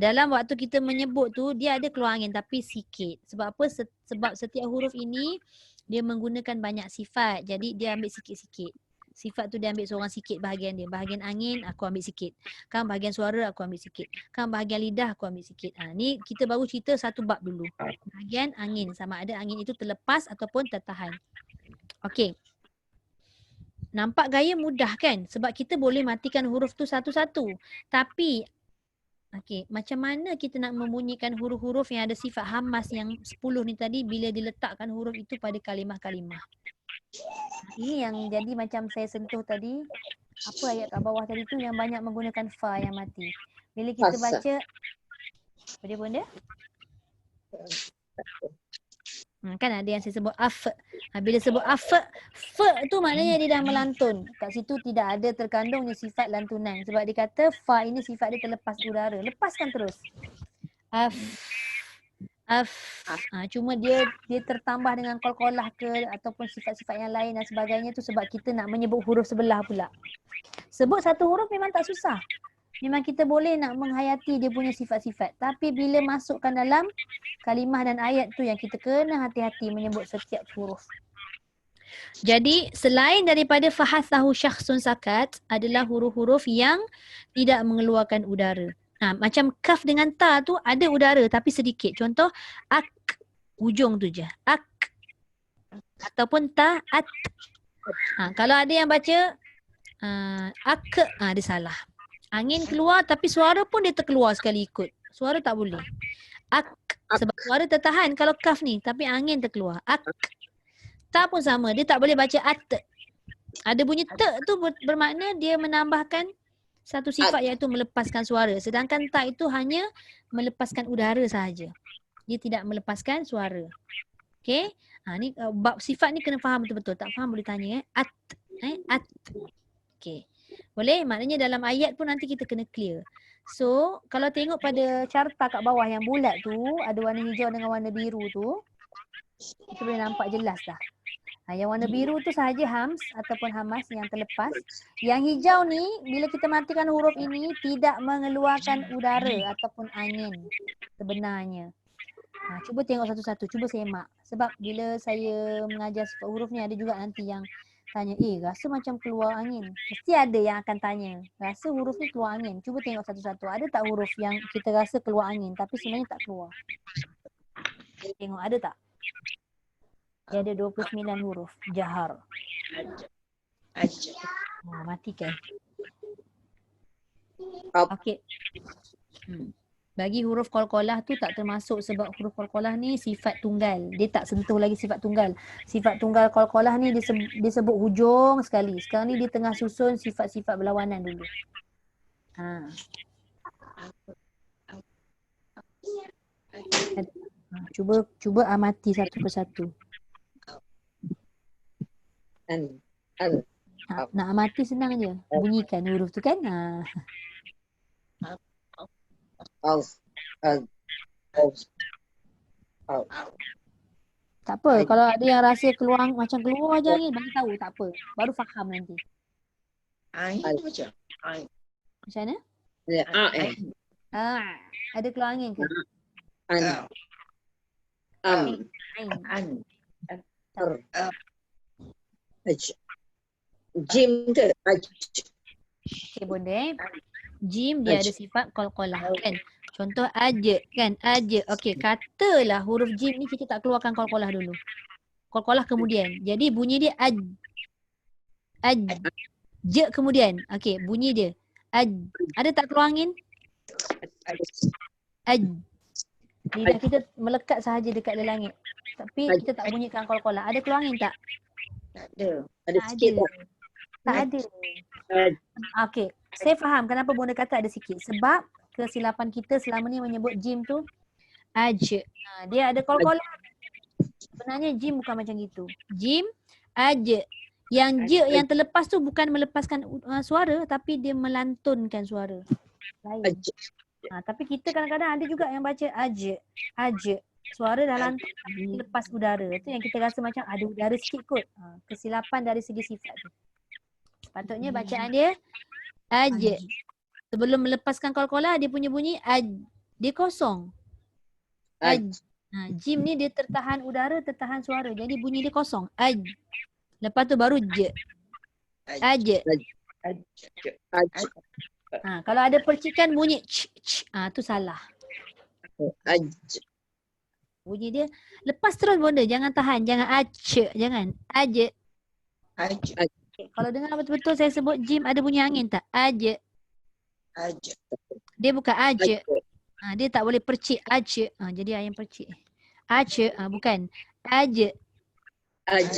Dalam waktu kita menyebut tu, dia ada keluar angin tapi sikit. Sebab apa? Sebab setiap huruf ini dia menggunakan banyak sifat. Jadi dia ambil sikit-sikit. Sifat tu dia ambil seorang sikit bahagian dia. Bahagian angin aku ambil sikit. Kan bahagian suara aku ambil sikit. Kan bahagian lidah aku ambil sikit. Ni kita baru cerita satu bab dulu. Bahagian angin. Sama ada angin itu terlepas ataupun tertahan. Okey. Nampak gaya mudah kan? Sebab kita boleh matikan huruf tu satu-satu. Tapi okey, macam mana kita nak membunyikan huruf-huruf yang ada sifat hamas yang 10 ni tadi bila diletakkan huruf itu pada kalimah-kalimah. Ini yang jadi macam saya sentuh tadi. Apa ayat kat bawah tadi tu yang banyak menggunakan fa yang mati. Bila kita baca, apa dia pun dia? Kan ada yang saya sebut af. Bila sebut af, fa tu maknanya dia dah melantun. Kat situ tidak ada terkandungnya sifat lantunan. Sebab dia kata fa ini sifat dia terlepas udara. Lepaskan terus. Af. Af. Cuma dia tertambah dengan qalqalah ke ataupun sifat-sifat yang lain dan sebagainya tu sebab kita nak menyebut huruf sebelah pula. Sebut satu huruf memang tak susah. Memang kita boleh nak menghayati dia punya sifat-sifat. Tapi bila masukkan dalam kalimah dan ayat tu yang kita kena hati-hati menyebut setiap huruf. Jadi selain daripada fahasahu syakhsun sakat adalah huruf-huruf yang tidak mengeluarkan udara. Macam kaf dengan ta tu ada udara tapi sedikit. Contoh ak, hujung tu je. Ak. Ataupun ta, at. Kalau ada yang baca ak, dia salah. Angin keluar tapi suara pun dia terkeluar sekali ikut. Suara tak boleh. Ak. Sebab suara tertahan kalau kaf ni. Tapi angin terkeluar. Ak. Ta pun sama. Dia tak boleh baca at. Ada bunyi te tu bermakna dia menambahkan satu sifat iaitu melepaskan suara. Sedangkan ta itu hanya melepaskan udara sahaja. Dia tidak melepaskan suara. Okey. Ni bab sifat ni kena faham betul-betul. Tak faham boleh tanya at. At. Okey. Boleh? Maknanya dalam ayat pun nanti kita kena clear. So, kalau tengok pada carta kat bawah yang bulat tu, ada warna hijau dengan warna biru tu, kita boleh nampak jelas dah. Yang warna biru tu sahaja hams ataupun hamas yang terlepas. Yang hijau ni, bila kita matikan huruf ini, tidak mengeluarkan udara ataupun angin sebenarnya. Cuba tengok satu-satu, cuba semak. Sebab bila saya mengajar sifat huruf ni, ada juga nanti yang tanya, rasa macam keluar angin. Mesti ada yang akan tanya, rasa huruf ni keluar angin. Cuba tengok satu-satu. Ada tak huruf yang kita rasa keluar angin tapi sebenarnya tak keluar? Tengok, ada tak? Dia ada 29 huruf. Jahar. Matikan. Okey. Bagi huruf qalqalah tu tak termasuk sebab huruf qalqalah ni sifat tunggal. Dia tak sentuh lagi sifat tunggal. Sifat tunggal qalqalah ni disebut hujung sekali. Sekarang ni dia tengah susun sifat-sifat berlawanan dulu. Cuba amati satu persatu. Nak amati senang je. Bunyikan huruf tu kan. Tak apa. Kalau ada yang rasa keluar macam keluar je angin, bagi tahu tak apa. Baru faham nanti. Macam mana? Ada keluar angin ke? Aj. Jim ke? Aj. Okey, boleh. Jim dia ada sifat qalqalah kan. Contoh aja kan, aja. Okey, katalah huruf jim ni kita tak keluarkan qalqalah dulu. Qalqalah kemudian. Jadi bunyi dia aj. Aj. Je kemudian. Okey, bunyi dia. Aj. Ada tak keluar angin? Aj. Lidah kita melekat sahaja dekat langit. Tapi kita tak bunyikan qalqalah. Ada keluar angin tak? Tak ada. Ada Tak sikit ada. tak? Tak ada. Aj. Okey, saya faham kenapa Bonda kata ada sikit. Sebab kesilapan kita selama ni menyebut jim tu aj. Dia ada qalqalah. Sebenarnya jim bukan macam gitu. Jim, aj. Yang je yang terlepas tu bukan melepaskan suara tapi dia melantunkan suara. Lain. Aj. Tapi kita kadang-kadang ada juga yang baca aj. Aj. Suara dah lantun tapi lepas udara. Itu yang kita rasa macam ada udara sikit kot. Kesilapan dari segi sifat tu. Patutnya bacaan dia aj. Sebelum melepaskan qalqalah dia punya bunyi aj. Dia kosong. Aj. Jim ni dia tertahan udara, tertahan suara. Jadi bunyi dia kosong. Aj. Lepas tu baru je. Aj. Aj. Kalau ada percikan bunyi ch. Tu salah. Aj. Bunyi dia lepas terus Bonda. Jangan tahan. Jangan aj. Jangan. Aj. Aj. Kalau dengar betul-betul saya sebut jim ada bunyi angin tak? Aj. Aj. Dia bukan aj. Dia tak boleh percik aj. Jadi ayam percik. Aj. Bukan. Aj. Aj.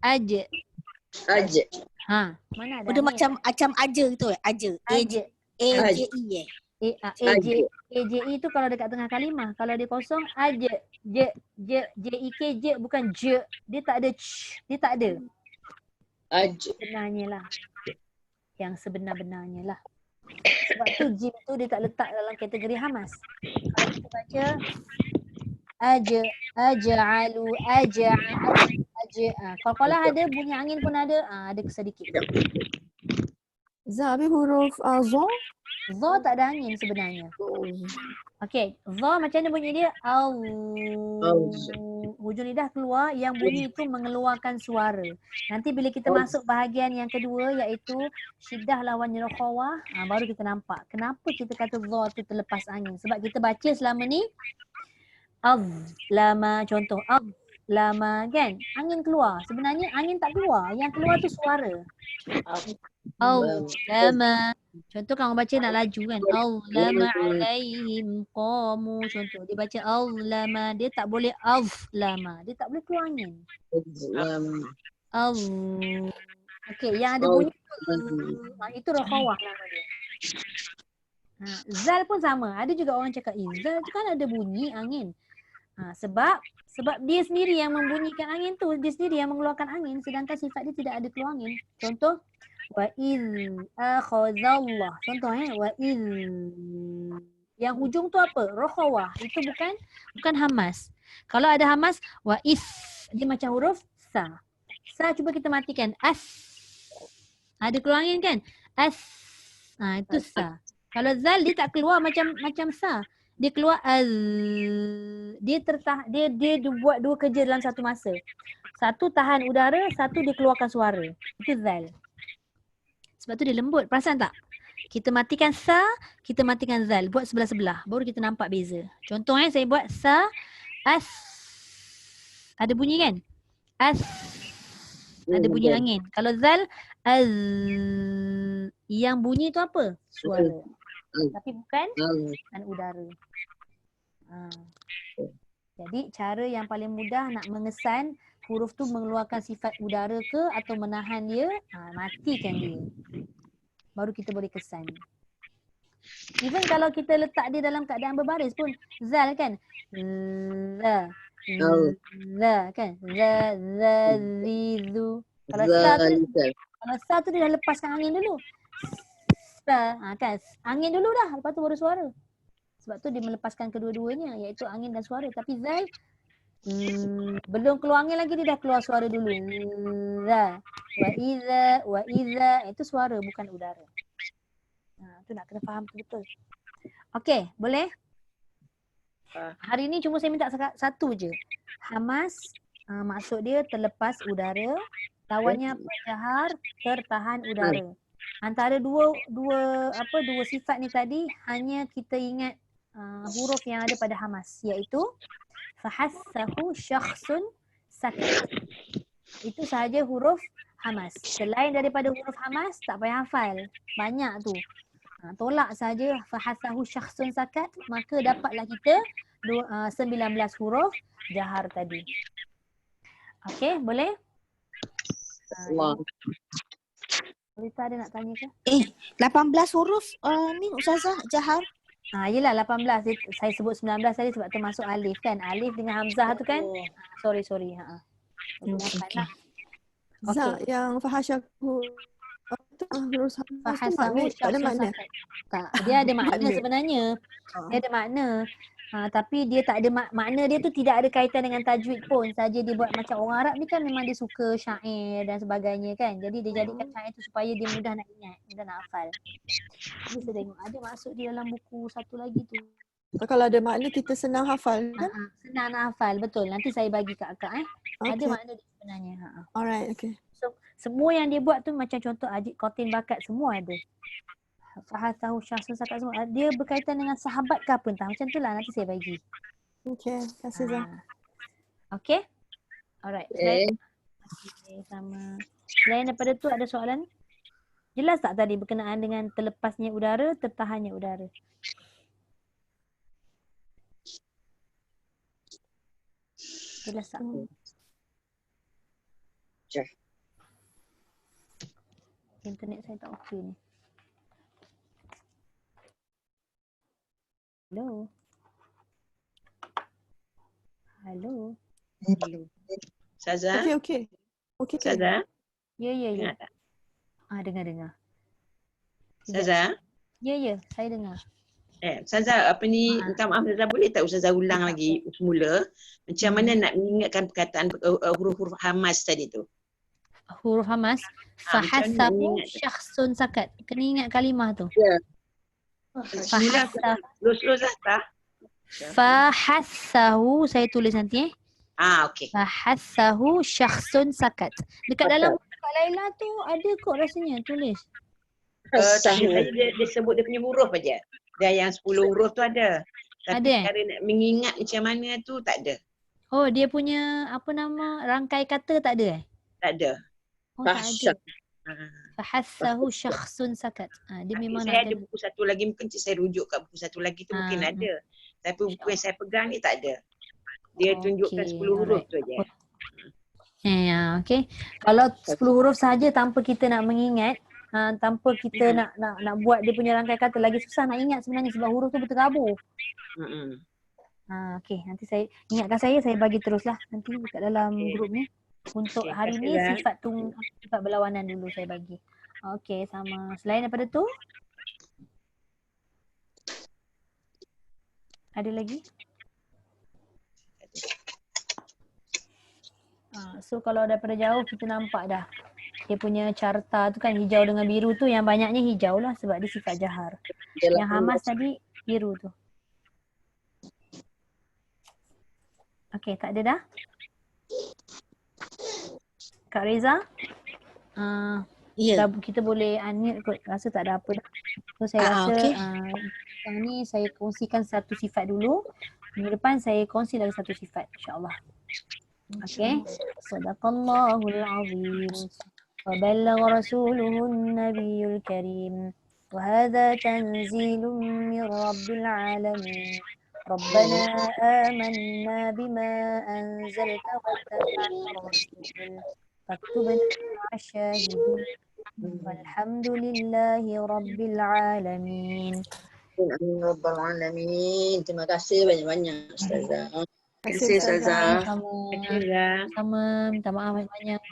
Aj. Aj. Mana ada Benda angin? macam aja tu aja. Aj. AJE AJE tu kalau dekat tengah kalimah. Kalau dia kosong aja. JIK je bukan je. Dia tak ada ch. Dia tak ada. Aj. Sebenarnya lah. Yang sebenar-benarnya lah. Sebab tu jim tu dia tak letak dalam kategori hamas. Kalau kita baca aja, aja'alu, aja. Qalqalah ada, bunyi angin pun ada. Ada sedikit. Za habis huruf za. Za tak ada angin sebenarnya. Okey, za macam mana bunyi dia? Au. Hujung lidah keluar, yang bunyi itu mengeluarkan suara. Nanti bila kita masuk bahagian yang kedua iaitu syiddah lawan rakhawah, baru kita nampak kenapa kita kata za tu terlepas angin. Sebab kita baca selama ni lama, contoh lama kan, angin keluar. Sebenarnya angin tak keluar, yang keluar tu suara. Lama. Contoh kamu baca nak laju kan. Lama alaihim qamu. Contoh dia baca lama, dia tak boleh lama. Dia tak boleh keluar angin. Okey, yang ada bunyi itu rakhawah nama dia. Zal pun sama. Ada juga orang cakap zal tu kan ada bunyi angin. Sebab dia sendiri yang membunyikan angin tu, dia sendiri yang mengeluarkan angin, sedangkan sifat dia tidak ada keluar angin. Contoh wa iz akhadallah. Contoh wa iz. Yang hujung tu apa? Rakhawah. Itu bukan hamas. Kalau ada hamas wa iz, dia macam huruf sa. Sa cuba kita matikan. As. Ada keluar angin kan? As. Itu sa. Kalau zal dia tak keluar macam sa. Dia keluar dia buat dua kerja dalam satu masa. Satu tahan udara, satu dia keluarkan suara. Itu zal. Sebab tu dia lembut. Perasan tak? Kita matikan sa, kita matikan zal. Buat sebelah-sebelah. Baru kita nampak beza. Contoh saya buat sa, as. Ada bunyi kan? As. Ada bunyi angin. Kalau zal, az. Yang bunyi tu apa? Suara. Tapi bukan udara. Jadi cara yang paling mudah nak mengesan huruf tu mengeluarkan sifat udara ke atau menahan dia, matikan dia. Baru kita boleh kesan. Even kalau kita letak dia dalam keadaan berbaris pun, zal kan? La kan? Za, zizu. Kalau sa tu dia dah lepaskan angin dulu. Kan? Angin dulu dah, lepas tu baru suara. Sebab tu dia melepaskan kedua-duanya, iaitu angin dan suara. Tapi zal belum keluar angin lagi, dia dah keluar suara dulu. Wa iza, itu suara bukan udara. Tu nak kena faham betul. Okey, boleh? Hari ni cuma saya minta satu je. Hamas, Maksud dia terlepas udara. Lawannya apa? Jahar, tertahan udara. Antara dua sifat ni tadi hanya kita ingat huruf yang ada pada hamas, iaitu fahassahu syakhsun sakat. Itu sahaja huruf hamas. Selain daripada huruf hamas tak payah hafal. Banyak tu. Tolak saja fahassahu syakhsun sakat, maka dapatlah kita 19 huruf jahar tadi. Okey, boleh? Allah. Rita ada nak tanya ke? 18 huruf ni Ustazah jahar. Yelah 18. Saya sebut 19 tadi sebab termasuk alif kan. Alif dengan hamzah tu kan. Sorry. Okey. Zak yang fahasyahu huruf hamas tu makna tak ada makna. Tak, dia ada makna sebenarnya. Dia ada makna. Tapi dia tak ada makna dia tu tidak ada kaitan dengan tajwid pun. Saja dia buat macam orang Arab ni kan memang dia suka syair dan sebagainya kan. Jadi dia jadikan syair tu supaya dia mudah nak ingat, mudah nak hafal. Jadi saya tengok ada maksud di dalam buku satu lagi tu. Kalau ada makna kita senang hafal kan? Senang nak hafal, betul. Nanti saya bagi kat akak Ada Okay. makna dia sebenarnya. Alright, okay. So, semua yang dia buat tu macam contoh Ajib Kotin Bakat semua ada. Fahasahu syakhsun sakat semua. Dia berkaitan dengan sahabat ke apa entah. Macam tu lah nanti saya bagi. Okay, terima kasih Zak. Okay? Alright. Okay. Sama. Selain daripada tu ada soalan? Jelas tak tadi berkenaan dengan terlepasnya udara, tertahannya udara? Jelas tak? Jah. Internet saya tak okey ni. Hello? Hello? Ustazah? Okay. Ustazah? Ya. Dengar tak? Dengar. Ustazah? Ya, saya dengar. Ustazah, apa ni, minta maaf Ustazah, boleh tak Ustazah ulang lagi semula macam mana nak mengingatkan perkataan huruf-huruf hamas tadi tu? Huruf hamas. Fahasahu syakhsun sakat. Kena ingat kalimah tu. Ya. Lulus tak? Fahasahu, saya tulis nanti Okey. Fahasahu syakhsun sakat. Dekat dalam Kak Laila tu ada kot rasanya tulis. Tak ada, dia sebut dia punya huruf aja. Dan yang 10 huruf tu ada. Tapi Ada, cara nak mengingat macam mana tu tak ada. Oh, dia punya rangkai kata tak ada Tak ada. Oh, tak ada. Fahsyak. Fahasahu syakhsun sakat. Dia memang Saya nak ada buku satu lagi, mungkin saya rujuk kat buku satu lagi tu mungkin ada. Tapi buku yang saya pegang ni tak ada. Dia tunjukkan 10 huruf tu aja. Okay. Kalau 10 huruf saja tanpa kita nak mengingat, tanpa kita nak buat dia punya rangkai kata, lagi susah nak ingat sebenarnya sebab huruf tu berterabur. Okay, nanti saya ingatkan saya bagi teruslah nanti dekat dalam grup ni. Untuk hari ni sifat berlawanan dulu saya bagi. Okay, sama. Selain daripada tu, ada lagi? So kalau daripada jauh kita nampak dah dia punya carta tu kan hijau dengan biru tu, yang banyaknya hijau lah sebab dia sifat jahar. Yang hamas tadi biru tu. Okay, tak ada dah? Kak Reza? Kita boleh unmute kot, rasa tak ada apa dah. So saya rasa yang ni saya kongsikan satu sifat dulu. Minggu depan saya kongsi lagi satu sifat insyaAllah. Okay. Sadaqallahul azim. Wa ballagha rasuluhun nabiyul karim. Wa hadha tanzilun min rabbil alamin. Rabbana amanna bima anzalta wattaba'na rasul. Faktubna ma'asyahidin. Walhamdulillahi rabbil alamin. Amin rabbal alamin. Terima kasih banyak-banyak Ustazah. Terima kasih Ustazah. Sama minta maaf banyak-banyak.